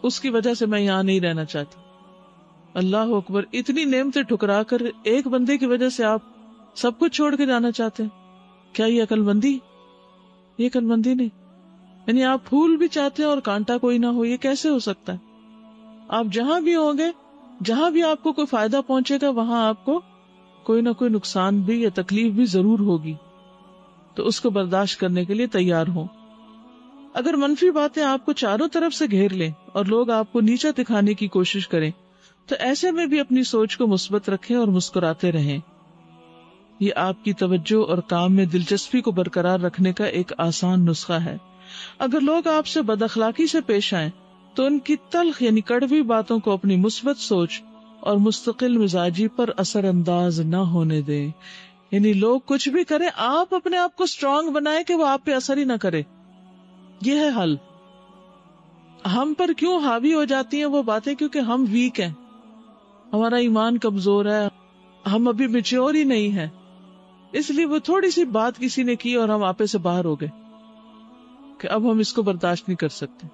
اس کی وجہ سے میں یہاں نہیں رہنا چاہتی. اللہ اکبر، اتنی نعمتیں ٹھکرا کر ایک بندے کی وجہ سے آپ سب کچھ چھوڑ کے جانا چاہتے ہیں. کیا یہ عقل مندی؟ یہ عقل مندی نہیں. یعنی آپ پھول بھی چاہتے ہیں اور کانٹا کوئی نہ ہو، یہ کیسے ہو سکتا ہے؟ آپ جہاں بھی ہوں گے، جہاں بھی آپ کو کوئی فائدہ پہنچے گا، وہاں آپ کو کوئی نہ کوئی نقصان بھی یا تکلیف بھی ضرور ہوگی. تو اس کو برداشت کرنے کے لیے تیار ہوں. اگر منفی باتیں آپ کو چاروں طرف سے گھیر لیں اور لوگ آپ کو نیچا دکھانے کی کوشش کریں، تو ایسے میں بھی اپنی سوچ کو مثبت رکھیں اور مسکراتے رہیں. یہ آپ کی توجہ اور کام میں دلچسپی کو برقرار رکھنے کا ایک آسان نسخہ ہے. اگر لوگ آپ سے بد اخلاقی سے پیش آئیں تو ان کی تلخ یعنی کڑوی باتوں کو اپنی مثبت سوچ اور مستقل مزاجی پر اثر انداز نہ ہونے دیں. یعنی لوگ کچھ بھی کریں، آپ اپنے آپ کو اسٹرانگ بنائیں کہ وہ آپ پہ اثر ہی نہ کرے. یہ ہے حل. ہم پر کیوں حاوی ہو جاتی ہیں وہ باتیں؟ کیونکہ ہم ویک ہیں، ہمارا ایمان کمزور ہے، ہم ابھی میچور ہی نہیں ہیں. اس لیے وہ تھوڑی سی بات کسی نے کی اور ہم آپے سے باہر ہو گئے کہ اب ہم اس کو برداشت نہیں کر سکتے.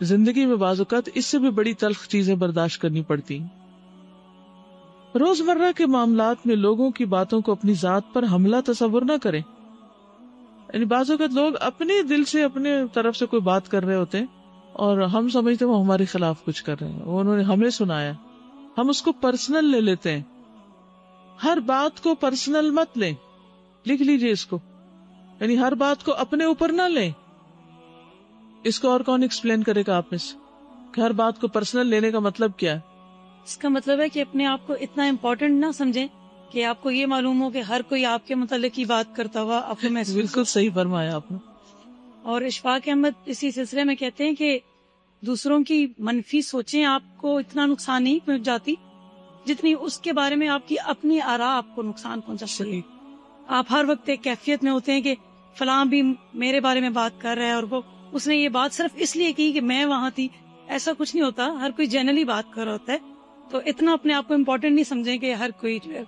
زندگی میں بعض اوقات اس سے بھی بڑی تلخ چیزیں برداشت کرنی پڑتی ہیں. روزمرہ کے معاملات میں لوگوں کی باتوں کو اپنی ذات پر حملہ تصور نہ کریں. یعنی بعض اوقات لوگ اپنے دل سے اپنے طرف سے کوئی بات کر رہے ہوتے ہیں اور ہم سمجھتے ہیں وہ ہمارے خلاف کچھ کر رہے ہیں، وہ انہوں نے ہمیں سنایا، ہم اس کو پرسنل لے لیتے ہیں. ہر بات کو پرسنل مت لیں، لکھ لیجئے اس کو. یعنی ہر بات کو اپنے اوپر نہ لیں. اس کو اور کون ایکسپلین کرے گا آپ میں سے کہ ہر بات کو پرسنل لینے کا مطلب کیا ہے؟ اس کا مطلب ہے کہ اپنے آپ کو اتنا امپورٹنٹ نہ سمجھیں کہ آپ کو یہ معلوم ہو کہ ہر کوئی آپ کے متعلق ہی بات کرتا ہوا آپ کو محسوس. بالکل صحیح فرمایا آپ نے. اور اشفاق احمد اسی سلسلے میں کہتے ہیں کہ دوسروں کی منفی سوچیں آپ کو اتنا نقصان نہیں پہنچ جاتی جتنی اس کے بارے میں آپ کی اپنی آراء آپ کو نقصان پہنچاتی ہے. آپ ہر وقت ایک کیفیت میں ہوتے ہیں کہ فلاں بھی میرے بارے میں بات کر رہا ہے اور وہ اس نے یہ بات صرف اس لیے کی کہ میں وہاں تھی. ایسا کچھ نہیں ہوتا، ہر کوئی جنرلی بات کر رہا ہوتا ہے. تو اتنا اپنے آپ کو امپورٹنٹ نہیں سمجھیں کہ ہر کوئی جو ہے،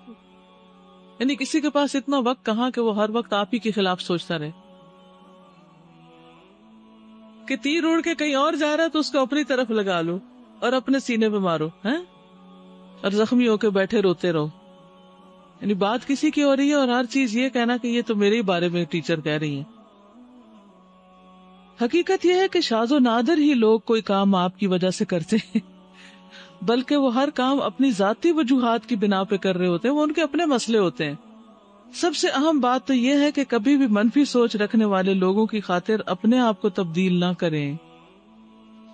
یعنی کسی کے پاس اتنا وقت کہاں کہ وہ ہر وقت آپ ہی کے خلاف سوچتا رہے. کہ تیر اڑ کے کہیں اور جا رہا ہے تو اس کو اپنی طرف لگا لو اور اپنے سینے پہ مارو ہیں اور زخمی ہو کے بیٹھے روتے رہو. یعنی بات کسی کی ہو رہی ہے اور ہر چیز یہ کہنا کہ یہ تو میرے ہی بارے میں ٹیچر کہہ رہی ہیں. حقیقت یہ ہے کہ شاذ و نادر ہی لوگ کوئی کام آپ کی وجہ سے کرتے ہیں، بلکہ وہ ہر کام اپنی ذاتی وجوہات کی بنا پہ کر رہے ہوتے ہیں، وہ ان کے اپنے مسئلے ہوتے ہیں. سب سے اہم بات تو یہ ہے کہ کبھی بھی منفی سوچ رکھنے والے لوگوں کی خاطر اپنے آپ کو تبدیل نہ کریں،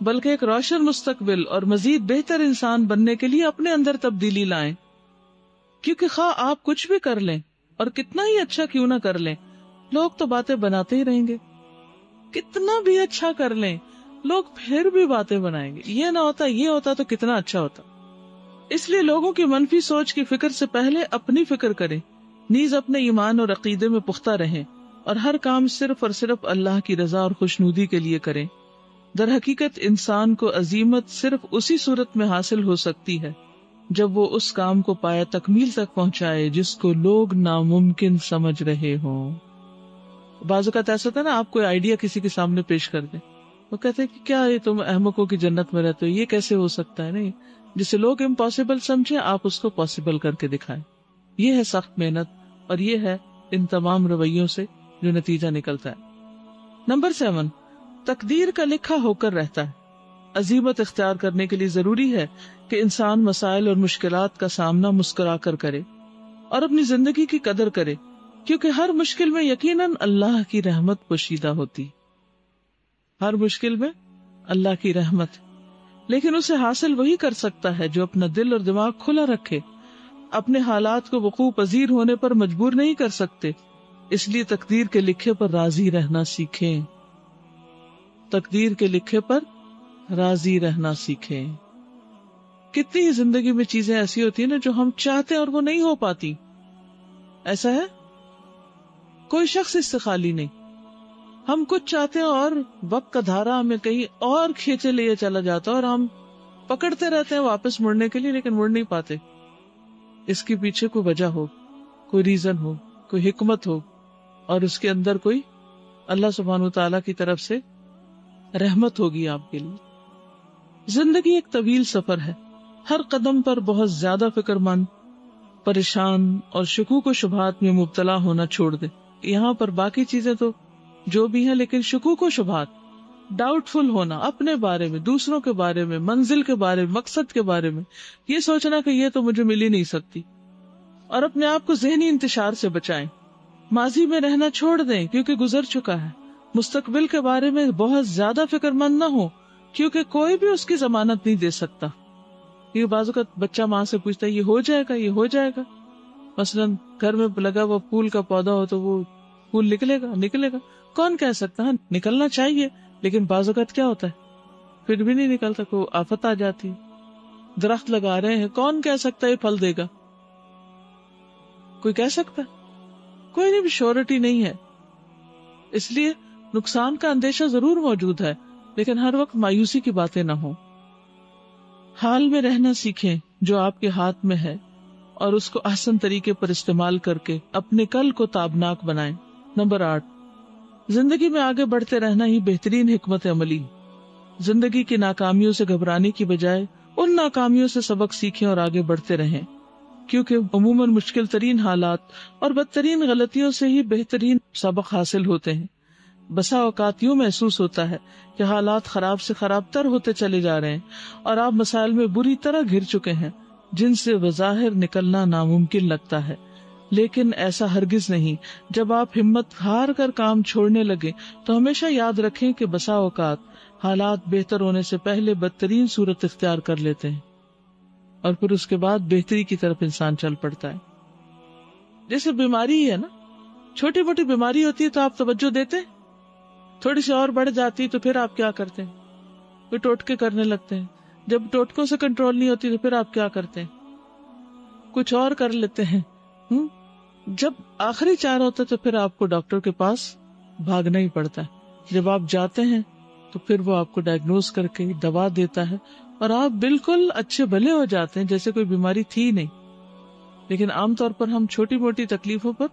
بلکہ ایک روشن مستقبل اور مزید بہتر انسان بننے کے لیے اپنے اندر تبدیلی لائیں. کیونکہ خواہ آپ کچھ بھی کر لیں اور کتنا ہی اچھا کیوں نہ کر لیں، لوگ تو باتیں بناتے ہی رہیں گے. کتنا بھی اچھا کر لیں لوگ پھر بھی باتیں بنائیں گے. یہ نہ ہوتا یہ ہوتا تو کتنا اچھا ہوتا. اس لیے لوگوں کی منفی سوچ کی فکر سے پہلے اپنی فکر کریں، نیز اپنے ایمان اور عقیدے میں پختہ رہیں اور ہر کام صرف اور صرف اللہ کی رضا اور خوشنودی کے لیے کریں۔ در حقیقت انسان کو عظیمت صرف اسی صورت میں حاصل ہو سکتی ہے جب وہ اس کام کو پایا تکمیل تک پہنچائے جس کو لوگ ناممکن سمجھ رہے ہوں۔ بعض اوقات ایسا ہوتا ہے نا، آپ کوئی آئیڈیا کسی کے سامنے پیش کر دیں، وہ کہتے ہیں کہ کیا یہ تم احمقوں کی جنت میں رہتے ہو، یہ کیسے ہو سکتا ہے؟ نہیں، جسے لوگ امپاسبل سمجھیں آپ اس کو پاسبل کر کے دکھائیں۔ یہ ہے سخت محنت اور یہ ہے ان تمام رویوں سے جو نتیجہ نکلتا ہے۔ نمبر 7، تقدیر کا لکھا ہو کر رہتا ہے۔ عزیمت اختیار کرنے کے لیے ضروری ہے کہ انسان مسائل اور مشکلات کا سامنا مسکرا کر کرے اور اپنی زندگی کی قدر کرے، کیونکہ ہر مشکل میں یقیناً اللہ کی رحمت پوشیدہ ہوتی، ہر مشکل میں اللہ کی رحمت، لیکن اسے حاصل وہی کر سکتا ہے جو اپنا دل اور دماغ کھلا رکھے۔ اپنے حالات کو وقوع پذیر ہونے پر مجبور نہیں کر سکتے، اس لیے تقدیر کے لکھے پر راضی رہنا سیکھیں۔ تقدیر کے لکھے پر راضی رہنا سیکھیں۔ کتنی زندگی میں چیزیں ایسی ہوتی ہیں نا جو ہم چاہتے ہیں اور وہ نہیں ہو پاتی، ایسا ہے؟ کوئی شخص اس سے خالی نہیں۔ ہم کچھ چاہتے ہیں اور وقت کا دھارا ہمیں کہیں اور کھینچے لیے چلا جاتا ہے اور ہم پکڑتے رہتے ہیں واپس مڑنے کے لیے، لیکن مڑ نہیں پاتے۔ اس کے پیچھے کوئی وجہ ہو، کوئی ریزن ہو، کوئی حکمت ہو، اور اس کے اندر کوئی اللہ سبحانہ وتعالیٰ کی طرف سے رحمت ہوگی آپ کے لیے۔ زندگی ایک طویل سفر ہے، ہر قدم پر بہت زیادہ فکر مند، پریشان اور شکوک و شبہات میں مبتلا ہونا چھوڑ دے۔ یہاں پر باقی چیزیں تو جو بھی ہیں، لیکن شکوک و شبہات، ڈاؤٹ فل ہونا اپنے بارے میں، دوسروں کے بارے میں، منزل کے بارے میں، مقصد کے بارے میں، یہ سوچنا کہ یہ تو مجھے مل ہی نہیں سکتی، اور اپنے آپ کو ذہنی انتشار سے بچائیں۔ ماضی میں رہنا چھوڑ دیں کیونکہ گزر چکا ہے۔ مستقبل کے بارے میں بہت زیادہ فکر مند نہ ہو کیونکہ کوئی بھی اس کی ضمانت نہیں دے سکتا۔ یہ بعض اوقات بچہ ماں سے پوچھتا ہے یہ ہو جائے گا، یہ ہو جائے گا۔ مثلاً گھر میں لگا ہوا پھول کا پودا ہو تو وہ پھول نکلے گا، کون کہہ سکتا ہے؟ نکلنا چاہیے، لیکن بعض اوقات کیا ہوتا ہے پھر بھی نہیں نکلتا، کوئی آفت آ جاتی ہے۔ درخت لگا رہے ہیں، کون کہہ سکتا ہے یہ پھل دے گا؟ کوئی کہہ سکتا ہے؟ کوئی نہیں، بھی شورٹی نہیں ہے۔ اس لیے نقصان کا اندیشہ ضرور موجود ہے، لیکن ہر وقت مایوسی کی باتیں نہ ہوں۔ حال میں رہنا سیکھیں جو آپ کے ہاتھ میں ہے اور اس کو احسن طریقے پر استعمال کر کے اپنے کل کو تابناک بنائیں۔ نمبر 8، زندگی میں آگے بڑھتے رہنا ہی بہترین حکمت عملی۔ زندگی کی ناکامیوں سے گھبرانے کی بجائے ان ناکامیوں سے سبق سیکھیں اور آگے بڑھتے رہیں، کیونکہ عموماً مشکل ترین حالات اور بدترین غلطیوں سے ہی بہترین سبق حاصل ہوتے ہیں۔ بسا اوقات یوں محسوس ہوتا ہے کہ حالات خراب سے خراب تر ہوتے چلے جا رہے ہیں اور آپ مسائل میں بری طرح گھر چکے ہیں جن سے بظاہر نکلنا ناممکن لگتا ہے، لیکن ایسا ہرگز نہیں۔ جب آپ ہمت ہار کر کام چھوڑنے لگے تو ہمیشہ یاد رکھیں کہ بسا اوقات حالات بہتر ہونے سے پہلے بدترین صورت اختیار کر لیتے ہیں اور پھر اس کے بعد بہتری کی طرف انسان چل پڑتا ہے۔ جیسے بیماری ہے نا، چھوٹی موٹی بیماری ہوتی ہے تو آپ توجہ دیتے ہیں، تھوڑی سی اور بڑھ جاتی تو پھر آپ کیا کرتے ہیں؟ کوئی ٹوٹکے کرنے لگتے ہیں۔ جب ٹوٹکوں سے کنٹرول نہیں ہوتی تو پھر آپ کیا کرتے ہیں؟ کچھ اور کر لیتے ہیں۔ جب آخری چارہ ہوتا ہے تو پھر آپ کو ڈاکٹر کے پاس بھاگنا ہی پڑتا ہے۔ جب آپ جاتے ہیں تو پھر وہ آپ کو ڈائگنوز کر کے دوا دیتا ہے اور آپ بالکل اچھے بھلے ہو جاتے ہیں جیسے کوئی بیماری تھی نہیں۔ لیکن عام طور پر ہم چھوٹی موٹی تکلیفوں پر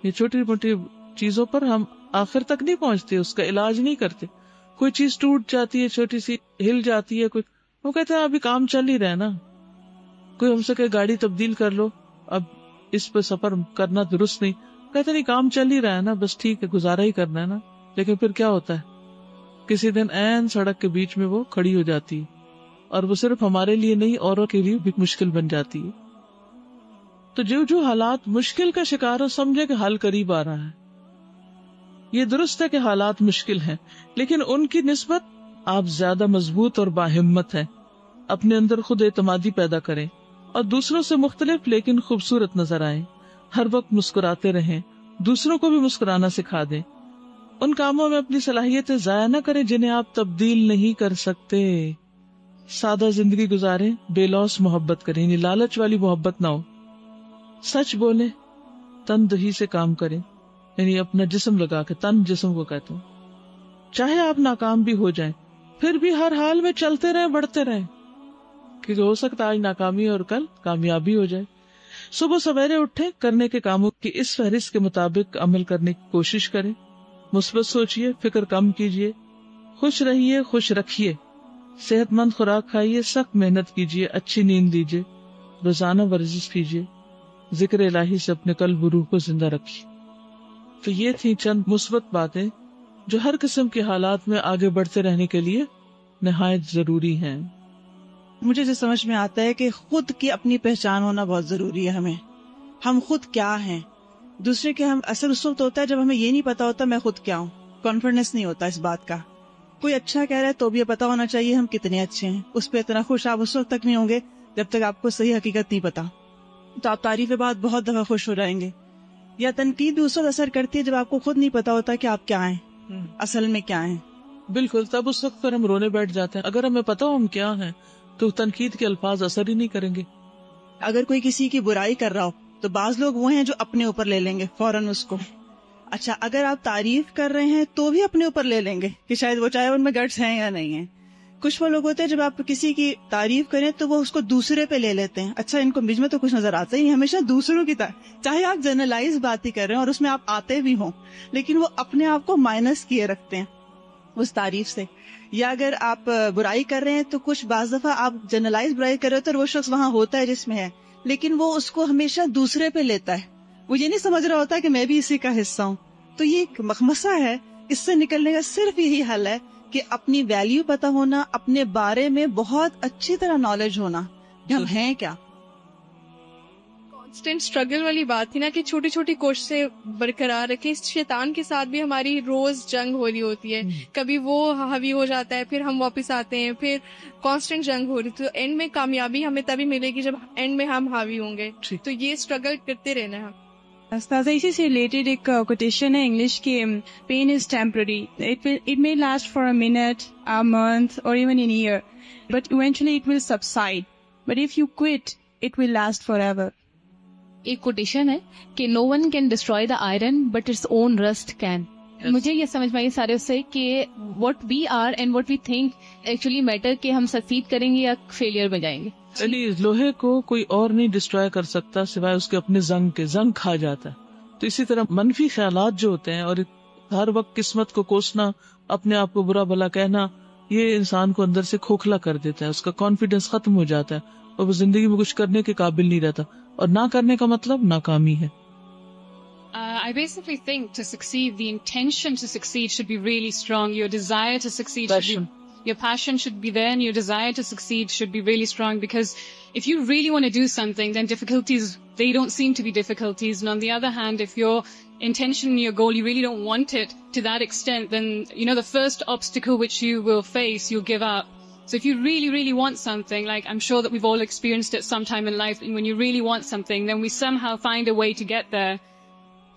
یا چھوٹی موٹی چیزوں پر ہم آخر تک نہیں پہنچتے، اس کا علاج نہیں کرتے۔ کوئی چیز ٹوٹ جاتی ہے، چھوٹی سی ہل جاتی ہے، کوئی وہ کہتے ہیں ابھی کام چل ہی رہا نا۔ کوئی ہم سے کہ گاڑی تبدیل کر لو، اب اس پہ سفر کرنا درست نہیں، کہتے نہیں کام چل ہی رہا ہے نا، بس ٹھیک ہے گزارا ہی کرنا ہے نا۔ لیکن پھر کیا ہوتا ہے؟ کسی دن عین سڑک کے بیچ میں وہ کھڑی ہو جاتی ہے اور وہ صرف ہمارے لیے نہیں اوروں کے لیے بھی مشکل بن جاتی ہے۔ تو جو حالات مشکل کا شکار ہو سمجھے کہ حل قریب آ رہا ہے۔ یہ درست ہے کہ حالات مشکل ہیں، لیکن ان کی نسبت آپ زیادہ مضبوط اور باہمت ہیں۔ اپنے اندر خود اعتمادی پیدا کریں اور دوسروں سے مختلف لیکن خوبصورت نظر آئیں۔ ہر وقت مسکراتے رہیں، دوسروں کو بھی مسکرانا سکھا دیں۔ ان کاموں میں اپنی صلاحیتیں ضائع نہ کریں جنہیں آپ تبدیل نہیں کر سکتے۔ سادہ زندگی گزاریں، بے لوث محبت کریں، یعنی لالچ والی محبت نہ ہو، سچ بولیں، تن دہی سے کام کریں، یعنی اپنا جسم لگا کے، تن جسم کو کہتے ہیں. چاہے آپ ناکام بھی ہو جائیں پھر بھی ہر حال میں چلتے رہیں، بڑھتے رہیں، کیونکہ ہو سکتا ہے آج ناکامی اور کل کامیابی ہو جائے. صبح سویرے اٹھیں، کرنے کے کاموں کی اس فہرست کے مطابق عمل کرنے کی کوشش کریں، مثبت سوچئے، فکر کم کیجئے، خوش رہیے، خوش رکھیے، صحت مند خوراک کھائیے، سخت محنت کیجئے، اچھی نیند لیجئے، روزانہ ورزش کیجئے، ذکر الہی سے اپنے قلب و روح کو زندہ رکھیے. تو یہ تھی چند مثبت باتیں جو ہر قسم کے حالات میں آگے بڑھتے رہنے کے لیے نہایت ضروری ہیں. مجھے جو سمجھ میں آتا ہے کہ خود کی اپنی پہچان ہونا بہت ضروری ہے. ہم خود کیا ہیں. دوسرے کے ہم اثر اس وقت ہوتا ہے جب ہمیں یہ نہیں پتا ہوتا میں خود کیا ہوں، کانفیڈنس نہیں ہوتا اس بات کا. کوئی اچھا کہہ رہا ہے تو بھی یہ پتا ہونا چاہیے ہم کتنے اچھے ہیں. اس پہ اتنا خوش آپ اس وقت تک نہیں ہوں گے جب تک آپ کو صحیح حقیقت نہیں پتا. تو آپ تعریف بعد بہت دفعہ خوش ہو جائیں گے. یا تنقید بھی اس وقت اثر کرتی ہے جب آپ کو خود نہیں پتا ہوتا کہ آپ کیا ہیں، اصل میں کیا ہیں. بالکل، تب اس وقت پر ہم رونے بیٹھ جاتے ہیں. اگر ہمیں پتا ہو ہم کیا ہیں تو تنقید کے الفاظ اثر ہی نہیں کریں گے. اگر کوئی کسی کی برائی کر رہا ہو تو بعض لوگ وہ ہیں جو اپنے اوپر لے لیں گے فوراً اس کو. اچھا، اگر آپ تعریف کر رہے ہیں تو بھی اپنے اوپر لے لیں گے کہ شاید وہ چاہے ان میں گٹس ہیں یا نہیں ہیں. کچھ وہ لوگ ہوتے ہیں جب آپ کسی کی تعریف کریں تو وہ اس کو دوسرے پہ لے لیتے ہیں. اچھا، ان کو مجھ میں تو کچھ نظر آتا ہی نہیں. ہمیشہ دوسروں کی چاہے آپ جنرلائز بات ہی کر رہے ہیں اور اس میں آپ آتے بھی ہوں، لیکن وہ اپنے آپ کو مائنس کیے رکھتے ہیں اس تعریف سے. یا اگر آپ برائی کر رہے ہیں تو کچھ بعض دفعہ آپ جنرلائز برائی کر رہے ہوتے ہیں اور وہ شخص وہاں ہوتا ہے جس میں ہے، لیکن وہ اس کو ہمیشہ دوسرے پہ لیتا ہے. وہ یہ نہیں سمجھ رہا ہوتا کہ میں بھی اسی کا حصہ ہوں. تو یہ ایک مخمصہ ہے. اس سے نکلنے کا صرف یہی حل ہے کہ اپنی ویلیو پتا ہونا، اپنے بارے میں بہت اچھی طرح نالج ہونا کہ ہم ہیں کیا. کانسٹنٹ اسٹرگل والی بات تھی نا کہ چھوٹی چھوٹی کوششیں برقرار رکھیں. اس شیطان کے ساتھ بھی ہماری روز جنگ ہو رہی ہوتی ہے. کبھی وہ حاوی ہو جاتا ہے، پھر ہم واپس آتے ہیں، پھر کانسٹنٹ جنگ ہو رہی. تو اینڈ میں کامیابی ہمیں تبھی ملے گی جب اینڈ میں ہم حاوی ہوں گے. تو یہ اسٹرگل کرتے رہنا ہے. استاذہ، اسی سے ریلیٹڈ ایک کوٹیشن ہے انگلش کی، pain is temporary, it may last for a minute, a month or even a year, but eventually it will subside, but if you quit it will last forever. ایک quotation ہے کہ no one can destroy the iron but its own rust can. مجھے یہ سمجھ میں آئی سارے اس سے کہ what we are and what we think actually matter، کہ ہم سکسیڈ کریں گے یا فیلئر میں جائیں گے. یعنی لوہے کو کوئی اور نہیں ڈسٹروائے کر سکتا سوائے اس کے اپنے زنگ کے. زنگ کھا جاتا ہے. تو اسی طرح منفی خیالات جو ہوتے ہیں اور ہر وقت قسمت کو کوسنا، اپنے آپ کو برا بھلا کہنا، یہ انسان کو اندر سے کھوکھلا کر دیتا ہے. اس کا کانفیڈینس ختم ہو جاتا ہے اور وہ زندگی میں کچھ کرنے کے قابل نہیں رہتا. اور نہ کرنے کا مطلب ناکامی ہے. I basically think to succeed, the intention to succeed should be really strong. Your desire to succeed your passion should be there, and your desire to succeed should be really strong, because if you really want to do something, then difficulties, they don't seem to be difficulties. And on the other hand, if your intention, your goal, you really don't want it to that extent, then, you know, the first obstacle which you will face, you'll give up. So if you really, really want something, like I'm sure that we've all experienced it sometime in life, and when you really want something, then we somehow find a way to get there.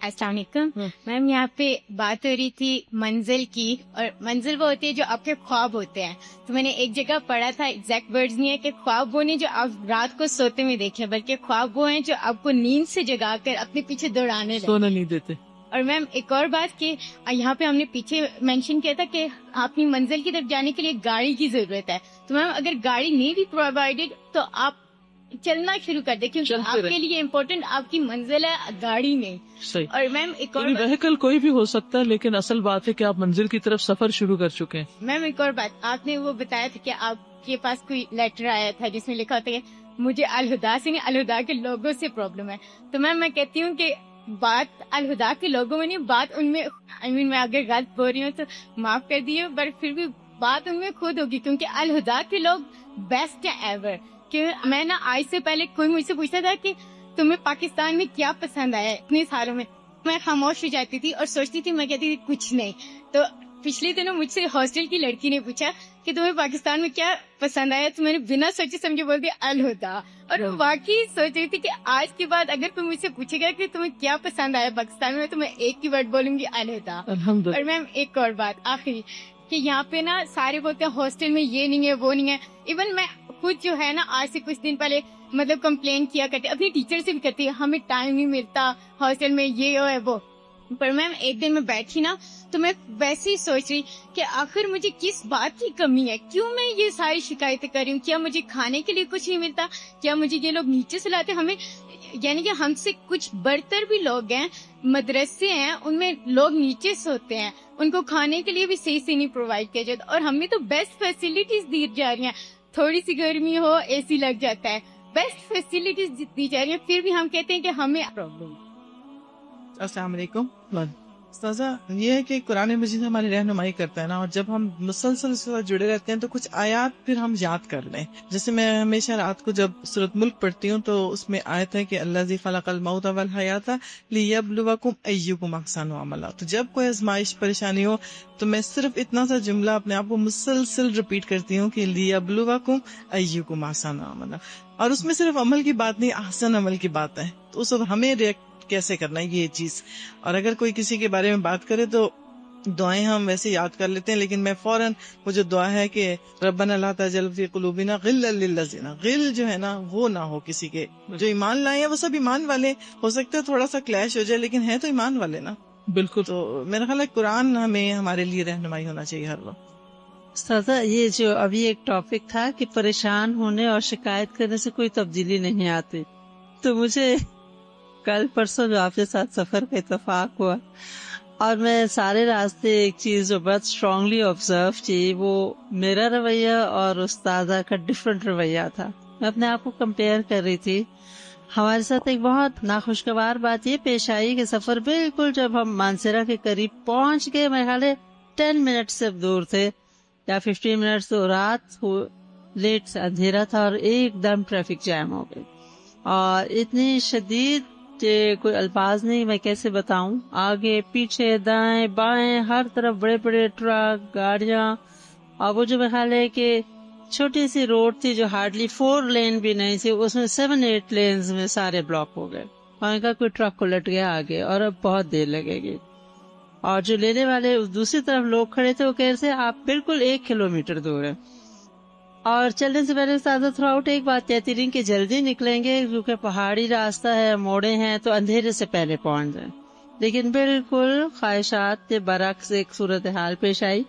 السلام علیکم میم. یہاں پہ بات ہو رہی تھی منزل کی، اور منزل وہ ہوتی ہے جو آپ کے خواب ہوتے ہیں. تو میں نے ایک جگہ پڑھا تھا، ایگزیکٹ ورڈز نہیں ہے، کہ خواب وہ نہیں جو آپ رات کو سوتے میں دیکھیں، بلکہ خواب وہ ہیں جو آپ کو نیند سے جگا کر اپنے پیچھے دوڑانے لگے، سونا نہیں دیتے. اور میم ایک اور بات کہ یہاں پہ ہم نے پیچھے مینشن کیا تھا کہ اپنی منزل کی طرف جانے کے لیے گاڑی کی ضرورت ہے. تو میم اگر گاڑی نہیں بھی پرووائڈیڈ تو آپ چلنا شروع کر دیں، کیونکہ آپ کے لیے امپورٹنٹ آپ کی منزل ہے، گاڑی نہیں. صحیح. اور میم ایک اور وہیکل کوئی بھی ہو سکتا ہے، لیکن اصل بات ہے کہ آپ منزل کی طرف سفر شروع کر چکے ہیں. میم ایک اور بات، آپ نے وہ بتایا تھا کہ آپ کے پاس کوئی لیٹر آیا تھا جس میں لکھا ہوتا ہے کہ مجھے الہدا سے نہیں، الہدا کے لوگوں سے پرابلم ہے. تو میم میں کہتی ہوں کہ بات الہدا کے لوگوں میں نہیں، بات ان میں، میں اگر غلط بول رہی ہوں تو معاف کر دیے، پر پھر بھی بات ان میں خود ہوگی، کیونکہ الہدا کے لوگ بیسٹ ہیں ایور. کہ میں نا آج سے پہلے کوئی مجھ سے پوچھتا تھا کہ تمہیں پاکستان میں کیا پسند آیا اتنے سالوں میں، میں خاموش ہو جاتی تھی اور سوچتی تھی، میں کہتی تھی کچھ نہیں. تو پچھلے دنوں مجھ سے ہاسٹل کی لڑکی نے پوچھا کہ تمہیں پاکستان میں کیا پسند آیا، تو میں نے بنا سوچے سمجھے بول دیا الہدا. اور واقعی سوچ رہی تھی کہ آج کے بعد اگر کوئی مجھ سے پوچھے گا کہ تمہیں کیا پسند آیا پاکستان میں، تو میں ایک ہی ورڈ بولوں گی الہدا. اور میم ایک اور بات آخری، کہ یہاں پہ نا سارے بولتے ہیں ہاسٹل میں یہ نہیں ہے وہ نہیں ہے. ایون میں خود جو ہے نا آج سے کچھ دن پہلے مطلب کمپلین کیا کرتی, اپنی ٹیچر سے بھی کرتی ہے, ہمیں ٹائم نہیں ملتا ہاسٹل میں یہ ہے وہ. پر میم ایک دن میں بیٹھی نا تو میں ویسے ہی سوچ رہی کہ آخر مجھے کس بات کی کمی ہے, کیوں میں یہ ساری شکایتیں کر رہی ہوں. کیا مجھے کھانے کے لیے کچھ نہیں ملتا, کیا مجھے یہ لوگ نیچے سے لاتے, ہمیں یعنی کہ ہم سے کچھ برتر بھی لوگ ہیں, مدرسے ہیں ان میں لوگ نیچے سوتے ہیں, ان کو کھانے کے لیے بھی صحیح سے نہیں پرووائڈ کیا جاتا, اور ہمیں تو بیسٹ فیسلٹیز دی جا رہی ہیں. تھوڑی سی گرمی ہو اے سی لگ جاتا ہے, بیسٹ فیسلٹیز دی جا رہی ہیں, پھر بھی ہم کہتے ہیں کہ ہمیں پرابلم. السلام علیکم. استاذہ, یہ ہے کہ قرآن مجید ہماری رہنمائی کرتا ہے نا, اور جب ہم مسلسل اس کے ساتھ جڑے رہتے ہیں تو کچھ آیات پھر ہم یاد کر لیں. جیسے میں ہمیشہ رات کو جب سورۃ ملک پڑھتی ہوں تو اس میں آیت ہے کہ الذی خلق الموت والحیات لیبلوکم ایکم احسن عملا. تو جب کوئی آزمائش پریشانی ہو تو میں صرف اتنا سا جملہ اپنے آپ کو مسلسل ریپیٹ کرتی ہوں کہ لیبلوکم ایکم احسن عملا, اور اس میں صرف عمل کی بات نہیں, احسن عمل کی بات ہے. تو اس وقت ہمیں ریئیکٹ کیسے کرنا ہے یہ چیز. اور اگر کوئی کسی کے بارے میں بات کرے تو دعائیں ہم ویسے یاد کر لیتے ہیں, لیکن میں فوراً وہ جو دعا ہے کہ ربنا لا تجعل فی قلوبنا غلا للذین, غل جو ہے نا وہ نہ ہو کسی کے. جو ایمان لائے ہیں وہ سب ایمان والے, ہو سکتا ہے تھوڑا سا کلیش ہو جائے لیکن ہے تو ایمان والے نا. بالکل. تو میرا خیال ہے قرآن ہمیں ہمارے لیے رہنمائی ہونا چاہیے ہر وقت. استاذہ, یہ جو ابھی ایک ٹاپک تھا کہ پریشان ہونے اور شکایت کرنے سے کوئی تبدیلی نہیں آتی, تو مجھے کل پرسوں جو آپ کے ساتھ سفر کا اتفاق ہوا, اور میں سارے راستے ایک چیز جو بہت اسٹرانگلی آبزرو کی, وہ میرا رویہ اور استاذہ کا ڈفرینٹ رویہ تھا. میں اپنے آپ کو کمپیئر کر رہی تھی. ہمارے ساتھ ایک بہت ناخوشگوار بات یہ پیش آئی کہ سفر بالکل جب ہم مانسیرا کے قریب پہنچ گئے, میرے خیال ہے 10 منٹ سے دور تھے یا 15 منٹ, تو رات لیٹ سے اندھیرا تھا اور ایک دم ٹریفک جام ہو گئی, اور اتنی شدید کہ کوئی الفاظ نہیں میں کیسے بتاؤں. آگے پیچھے دائیں بائیں ہر طرف بڑے بڑے ٹرک گاڑیاں, اور وہ جو میرا خیال ہے کہ چھوٹی سی روڈ تھی جو ہارڈلی 4 لین بھی نہیں تھی, اس میں 7-8 لینز میں سارے بلاک ہو گئے. وہاں کا کوئی ٹرک الٹ گیا آگے اور اب بہت دیر لگے گی. اور جو لینے والے دوسری طرف لوگ کھڑے تھے وہ کہہ رہے تھے آپ بالکل 1 کلومیٹر دور ہے. اور چلنے سے پہلے استاذہ تھرو آؤٹ ایک بات کہتی رہی کہ جلدی نکلیں گے کیونکہ پہاڑی راستہ ہے, موڑے ہیں, تو اندھیرے سے پہلے پہنچ جائیں. لیکن بالکل خواہشات کے برعکس ایک صورتحال پیش آئی.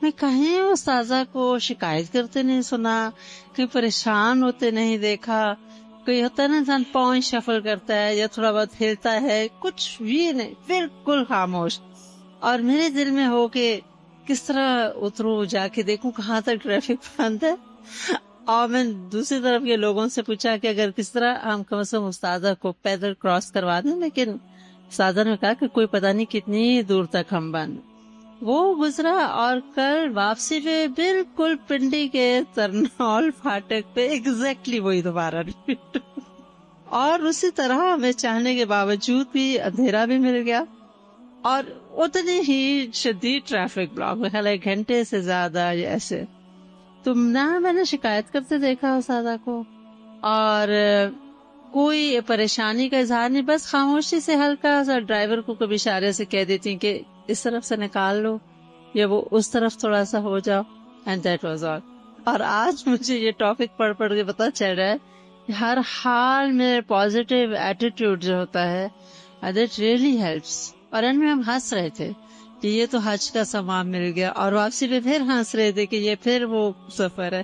میں کہیں استاذہ کو شکایت کرتے نہیں سنا, کہیں پریشان ہوتے نہیں دیکھا. کوئی ہوتا ہے نا انسان پاؤں شفل کرتا ہے یا تھوڑا بہت ہلتا ہے, کچھ بھی نہیں, بالکل خاموش. اور میرے دل میں ہو کہ کس طرح اتروں, جا کے دیکھوں کہاں تک ٹریفک بند ہے. اور میں دوسری طرف کے لوگوں سے پوچھا کہ اگر کس طرح ہم کم از کم استاذہ کو پیدل کراس کروا دیں, لیکن استاذہ نے کہا کہ کوئی پتہ نہیں کتنی دور تک ہم بند. وہ گزرا, اور کل واپسی پہ بالکل پنڈی کے ترنول فاٹک پہ ایگزیکٹلی وہی دوبارہ ریپیٹ. اور اسی طرح ہمیں چاہنے کے باوجود بھی اندھیرا بھی مل گیا, اور اتنی ہی شدید ٹریفک بلاک, میں خیال 1 گھنٹے سے زیادہ ایسے. تو نہ میں نے شکایت کرتے دیکھا استاذہ کو, اور کوئی پریشانی کا اظہار نہیں, بس خاموشی سے ہلکا سا ڈرائیور کو کبھی اشارے سے کہہ دیتی کہ اس طرف سے نکال لو یا وہ اس طرف تھوڑا سا ہو جاؤ, اینڈ دیٹ واز آل. اور آج مجھے یہ ٹاپک پڑھ کے پتا چل رہا ہے کہ ہر حال میں پازیٹیو ایٹیٹیوڈ جو ہوتا ہے دیٹ ریئلی ہیلپس. اور ان میں ہم ہنس رہے تھے کہ یہ تو حج کا سامان مل گیا, اور واپسی پہ پھر ہنس رہے تھے کہ یہ پھر وہ سفر ہے.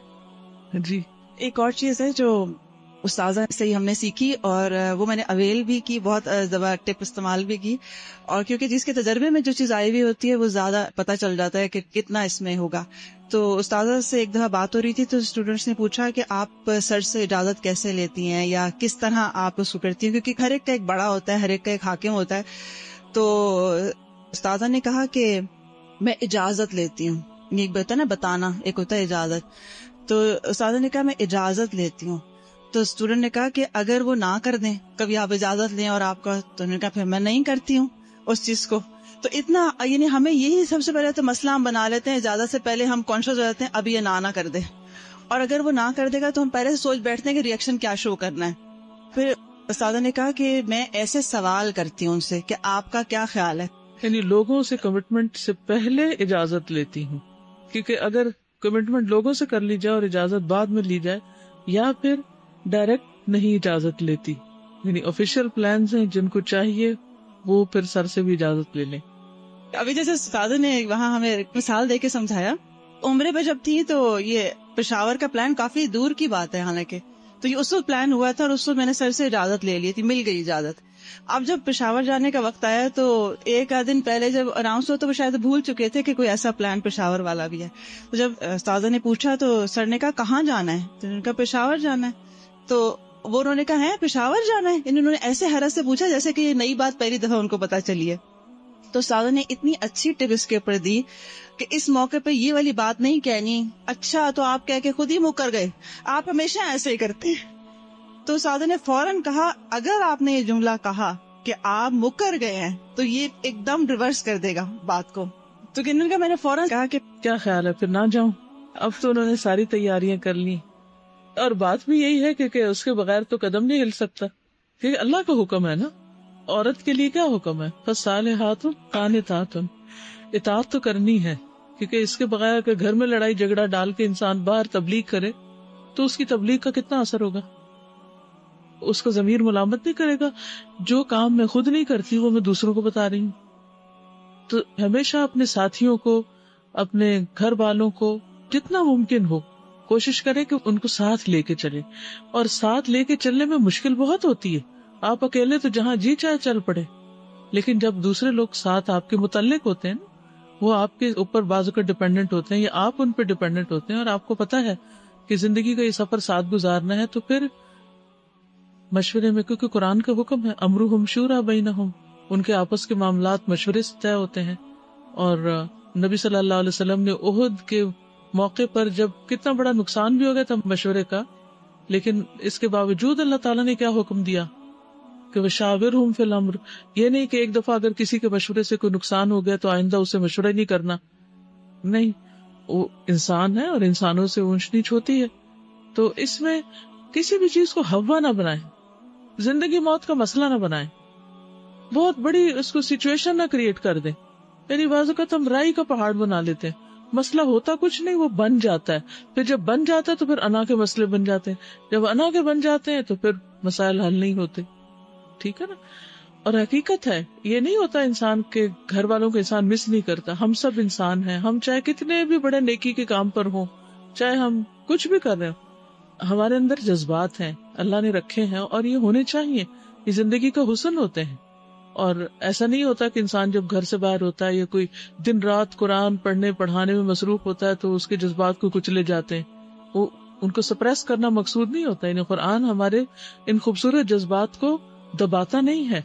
جی, ایک اور چیز ہے جو استاذہ سے ہی ہم نے سیکھی, اور وہ میں نے اویل بھی کی, بہت زبر ٹپ استعمال بھی کی. اور کیونکہ جس کے تجربے میں جو چیز آئی ہوئی ہوتی ہے وہ زیادہ پتہ چل جاتا ہے کہ کتنا اس میں ہوگا. تو استاذہ سے ایک دفعہ بات ہو رہی تھی تو اسٹوڈینٹس نے پوچھا کہ آپ سر سے اجازت کیسے لیتی ہیں یا کس طرح آپ اس کو کرتی ہیں, کیونکہ ہر ایک کا ایک بڑا ہوتا ہے, ہر ایک کا ایک حاکم ہوتا ہے. تو استاذہ نے کہا کہ میں اجازت لیتی ہوں. ایک ہوتا ہے نا بتانا, ایک ہوتا ہے اجازت. تو استاذہ نے کہا میں اجازت لیتی ہوں. تو اسٹوڈنٹ نے کہا کہ اگر وہ نہ کر دیں, کبھی آپ اجازت لیں اور آپ کا, تو انہوں نے کہا پھر میں نہیں کرتی ہوں اس چیز کو. تو اتنا یعنی ہمیں یہی سب سے پہلے تو مسئلہ ہم بنا لیتے ہیں, اجازت سے پہلے ہم کانشیس ہو جاتے ہیں اب یہ نہ کر دے, اور اگر وہ نہ کر دے گا تو ہم پہلے سے سوچ بیٹھتے ہیں کہ ریئیکشن کیا شو کرنا ہے. پھر استاذہ نے کہا کہ میں ایسے سوال کرتی ہوں ان سے کہ آپ کا کیا خیال ہے, یعنی لوگوں سے کمٹمنٹ سے پہلے اجازت لیتی ہوں. کیونکہ اگر کمٹمنٹ لوگوں سے کر لی جائے اور اجازت بعد میں لی جائے، یا پھر ڈائریکٹ نہیں اجازت لیتی، یعنی آفیشیل پلانز ہیں جن کو چاہیے وہ پھر سر سے بھی اجازت لے لیں. ابھی جیسے استاد نے وہاں ہمیں مثال دے کے سمجھایا، عمرے پہ جب تھی تو یہ پشاور کا پلان کافی دور کی بات ہے حالانکہ، تو یہ اس وقت پلان ہوا تھا اور اس وقت میں نے سر سے اجازت لے لی تھی، مل گئی اجازت. اب جب پشاور جانے کا وقت آیا تو ایک آدھ دن پہلے جب اناؤنس ہوا تو وہ شاید بھول چکے تھے کہ کوئی ایسا پلان پشاور والا بھی ہے. تو جب استاذہ نے پوچھا تو سر نے کہا کہاں جانا ہے؟ تو انہوں نے کہا پشاور جانا ہے. تو وہ انہوں نے کہا ہے پشاور جانا ہے؟ انہوں نے ایسے حیرت سے پوچھا جیسے کہ یہ نئی بات پہلی دفعہ ان کو پتا چلی ہے. تو استاذہ نے اتنی اچھی ٹپ اس کے اوپر دی کہ اس موقع پہ یہ والی بات نہیں کہنی اچھا تو آپ کہہ کے خود ہی مکر گئے، آپ ہمیشہ ایسے ہی کرتے ہیں. تو استاذہ نے فوراً کہا اگر آپ نے یہ جملہ کہا کہ آپ مکر گئے ہیں تو یہ ایک دم ریورس کر دے گا بات کو. تو کنن کا میں نے فوراً کہا کہ کیا خیال ہے پھر نہ جاؤں. اب تو انہوں نے ساری تیاریاں کر لی، اور بات بھی یہی ہے کہ اس کے بغیر تو قدم نہیں ہل سکتا، کیونکہ اللہ کا حکم ہے نا. عورت کے لیے کیا حکم ہے؟ فصالحات قانتات، اطاعت تو کرنی ہے، کیونکہ اس کے بغیر اگر گھر میں لڑائی جھگڑا ڈال کے انسان باہر تبلیغ کرے تو اس کی تبلیغ کا کتنا اثر ہوگا؟ اس کا ضمیر ملامت نہیں کرے گا. جو کام میں خود نہیں کرتی وہ میں دوسروں کو بتا رہی ہوں. تو ہمیشہ اپنے ساتھیوں کو، اپنے گھر والوں کو جتنا ممکن ہو کوشش کرے کہ ان کو ساتھ لے کے چلے. اور ساتھ لے کے چلنے میں مشکل بہت ہوتی ہے. آپ اکیلے تو جہاں جی چاہے چل پڑے، لیکن جب دوسرے لوگ ساتھ آپ کے متعلق ہوتے ہیں، وہ آپ کے اوپر بعض اوقات ڈیپینڈنٹ ہوتے ہیں یا آپ ان پہ ڈیپینڈنٹ ہوتے ہیں، اور آپ کو پتا ہے کہ زندگی کا یہ سفر ساتھ گزارنا ہے، تو پھر مشورے میں، کیونکہ قرآن کا حکم ہے امرہم شورا بینہم، ان کے آپس کے معاملات مشورے سے طے ہوتے ہیں. اور نبی صلی اللہ علیہ وسلم نے احد کے موقع پر جب کتنا بڑا نقصان بھی ہو گیا تھا مشورے کا، لیکن اس کے باوجود اللہ تعالیٰ نے کیا حکم دیا کہ وشاورہم فی الامر. یہ نہیں کہ ایک دفعہ اگر کسی کے مشورے سے کوئی نقصان ہو گیا تو آئندہ اسے مشورہ نہیں کرنا، نہیں، وہ انسان ہے اور انسانوں سے اونچ نیچ ہوتی ہے. تو اس میں کسی بھی چیز کو ہوا نہ بنائیں، زندگی موت کا مسئلہ نہ بنائیں، بہت بڑی اس کو سچویشن نہ کریٹ کر دیں. یعنی بعض اوقات ہم رائی کا پہاڑ بنا لیتے ہیں، مسئلہ ہوتا کچھ نہیں، وہ بن جاتا ہے. پھر جب بن جاتا ہے تو پھر انا کے مسئلے بن جاتے ہیں، جب انا کے بن جاتے ہیں تو پھر مسائل حل نہیں ہوتے. ٹھیک ہے نا. اور حقیقت ہے یہ نہیں ہوتا انسان کے گھر والوں کو انسان مس نہیں کرتا. ہم سب انسان ہیں، ہم چاہے کتنے بھی بڑے نیکی کے کام پر ہوں، چاہے ہم کچھ بھی کر رہے ہوں، ہمارے اندر جذبات ہیں، اللہ نے رکھے ہیں اور یہ ہونے چاہیے. یہ زندگی کا حسن ہوتے ہیں. اور ایسا نہیں ہوتا کہ انسان جب گھر سے باہر ہوتا ہے یا کوئی دن رات قرآن پڑھنے پڑھانے میں مصروف ہوتا ہے تو اس کے جذبات کو کچلے جاتے ہیں. وہ ان کو سپریس کرنا مقصود نہیں ہوتا. یعنی قرآن ہمارے ان خوبصورت جذبات کو دباتا نہیں ہے،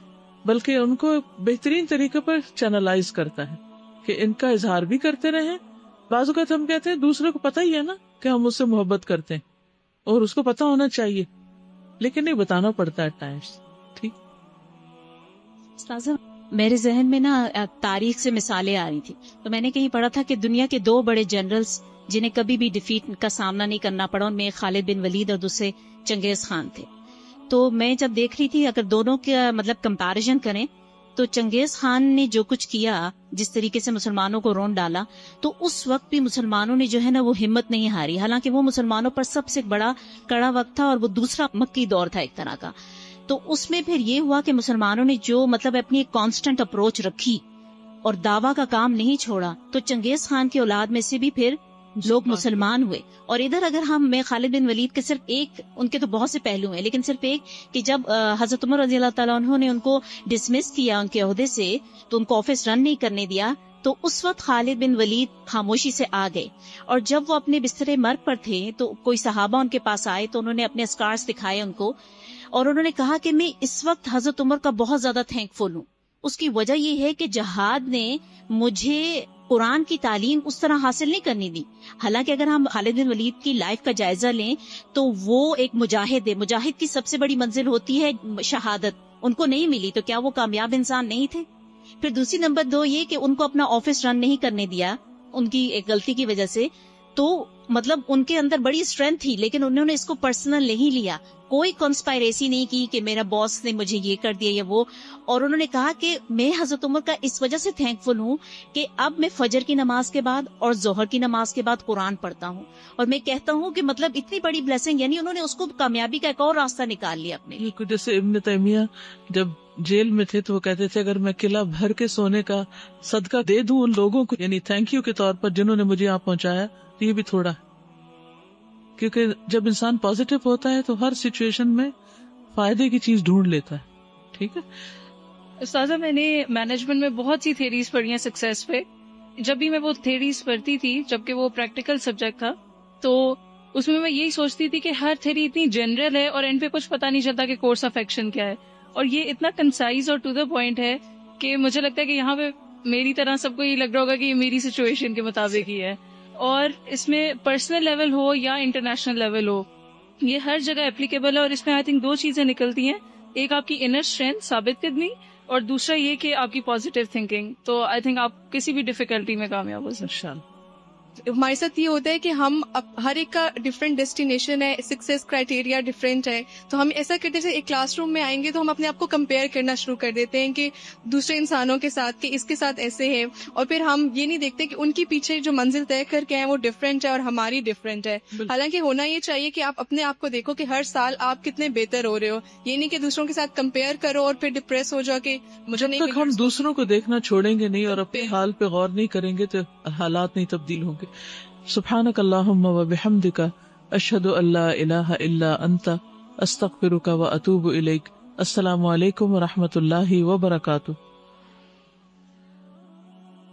بلکہ ان کو بہترین طریقے پر چینلائز کرتا ہے کہ ان کا اظہار بھی کرتے رہیں. بعض اوقات ہم کہتے ہیں دوسرے کو پتہ ہی ہے نا کہ ہم اس سے محبت کرتے ہیں، اور اس کو پتہ ہونا چاہیے، لیکن نہیں بتانا پڑتا ہے ٹائمز. ٹھیک. استاذہ، میرے ذہن میں نا تاریخ سے مثالیں آ رہی تھی، تو میں نے کہیں پڑھا تھا کہ دنیا کے 2 بڑے جنرلز جنہیں کبھی بھی ڈیفیٹ کا سامنا نہیں کرنا پڑا، ان میں ایک خالد بن ولید اور دوسرے چنگیز خان تھے. تو میں جب دیکھ رہی تھی اگر دونوں کا مطلب کمپیریزن کریں تو چنگیز خان نے جو کچھ کیا، جس طریقے سے مسلمانوں کو رون ڈالا، تو اس وقت بھی مسلمانوں نے جو ہے نا وہ ہمت نہیں ہاری، حالانکہ وہ مسلمانوں پر سب سے بڑا کڑا وقت تھا اور وہ دوسرا مکی دور تھا ایک طرح کا. تو اس میں پھر یہ ہوا کہ مسلمانوں نے جو مطلب اپنی ایک کانسٹنٹ اپروچ رکھی اور دعویٰ کا کام نہیں چھوڑا، تو چنگیز خان کی اولاد میں سے بھی پھر لوگ مسلمان ہوئے. اور ادھر اگر میں خالد بن ولید کے صرف ایک، ان کے تو بہت سے پہلو ہیں لیکن صرف ایک، کہ جب حضرت عمر رضی اللہ تعالیٰ عنہ نے ان کو ڈسمس کیا ان کے عہدے سے، تو ان کو آفس رن نہیں کرنے دیا، تو اس وقت خالد بن ولید خاموشی سے آ گئے. اور جب وہ اپنے بستر مرگ پر تھے تو کوئی صحابہ ان کے پاس آئے تو انہوں نے اپنے اسکارز دکھائے ان کو، اور انہوں نے کہا کہ میں اس وقت حضرت عمر کا بہت زیادہ تھینک فل ہوں. اس کی وجہ یہ ہے کہ جہاد نے مجھے قرآن کی تعلیم اس طرح حاصل نہیں کرنی دی. حالانکہ اگر ہم خالد بن ولید کی لائف کا جائزہ لیں تو وہ ایک مجاہد ہے، مجاہد کی سب سے بڑی منزل ہوتی ہے شہادت، ان کو نہیں ملی تو کیا وہ کامیاب انسان نہیں تھے؟ پھر دوسری نمبر 2 یہ کہ ان کو اپنا آفس رن نہیں کرنے دیا ان کی ایک غلطی کی وجہ سے. تو مطلب ان کے اندر بڑی اسٹرینتھ تھی، لیکن انہوں نے اس کو پرسنل نہیں لیا، کوئی کنسپائریسی نہیں کی کہ میرا باس نے مجھے یہ کر دیا یا وہ. اور انہوں نے کہا کہ میں حضرت عمر کا اس وجہ سے تھینکفل ہوں کہ اب میں فجر کی نماز کے بعد اور ظہر کی نماز کے بعد قرآن پڑھتا ہوں. اور میں کہتا ہوں کہ مطلب اتنی بڑی بلیسنگ، یعنی انہوں نے اس کو کامیابی کا ایک اور راستہ نکال لیا اپنے لیے. جیسے ابن تیمیہ جب جیل میں تھے تو وہ کہتے تھے اگر میں قلعہ بھر کے سونے کا صدقہ دے دوں ان لوگوں کو، یعنی تھینک یو کے طور پر جنہوں نے مجھے یہاں پہنچایا، تو یہ بھی تھوڑا ہے. کیونکہ جب انسان پازیٹو ہوتا ہے تو ہر سچویشن میں فائدے کی چیز ڈھونڈ لیتا ہے. ٹھیک ہے استاذہ، میں نے مینجمنٹ میں بہت سی تھیریز پڑھی ہیں سکسیس پہ. جب بھی میں وہ تھیریز پڑھتی تھی، جبکہ وہ پریکٹیکل سبجیکٹ تھا، تو اس میں یہی سوچتی تھی کہ ہر تھیری اتنی جنرل ہے اور اینڈ پہ کچھ پتا نہیں چلتا کہ کورس آف ایکشن کیا ہے. اور یہ اتنا کنسائز اور ٹو دا پوائنٹ ہے کہ مجھے لگتا ہے کہ یہاں پہ میری طرح سب کو یہ لگ رہا ہوگا کہ یہ میری سچویشن کے مطابق ہی ہے. اور اس میں پرسنل لیول ہو یا انٹرنیشنل لیول ہو، یہ ہر جگہ اپلیکیبل ہے. اور اس میں آئی تھنک 2 چیزیں نکلتی ہیں، ایک آپ کی انر اسٹرینتھ ثابت قدمی، اور دوسرا یہ کہ آپ کی پازیٹیو تھنکنگ. تو آئی تھنک آپ کسی بھی ڈیفیکلٹی میں کامیاب ہو سکتے. ہمارے ساتھ یہ ہوتا ہے کہ ہم ہر ایک کا ڈفرینٹ ڈیسٹینیشن ہے، سکسیس کرائٹیریا ڈفرینٹ ہے. تو ہم ایسا کرتے ہیں، ایک کلاس روم میں آئیں گے تو ہم اپنے آپ کو کمپیئر کرنا شروع کر دیتے ہیں کہ دوسرے انسانوں کے ساتھ، کہ اس کے ساتھ ایسے ہے. اور پھر ہم یہ نہیں دیکھتے کہ ان کے پیچھے جو منزل طے کر کے ہیں وہ ڈفرینٹ ہے اور ہماری ڈفرینٹ ہے. حالانکہ ہونا یہ چاہیے کہ آپ اپنے آپ کو دیکھو کہ ہر سال آپ کتنے بہتر ہو رہے ہو، یہ نہیں کہ دوسروں کے ساتھ کمپیئر کرو اور پھر ڈپریس ہو جاؤ کہ مجھے نہیں. جب تک ہم دوسروں کو دیکھنا چھوڑیں گے نہیں اور اپنے حال پہ غور نہیں کریں گے تو حالات نہیں تبدیل ہوں گے. سبحانک اللہم و بحمدک، اشہد ان لا الہ الا انت، استغفرک و اتوب الیک. السلام علیکم و رحمۃ اللہ وبرکاتہ.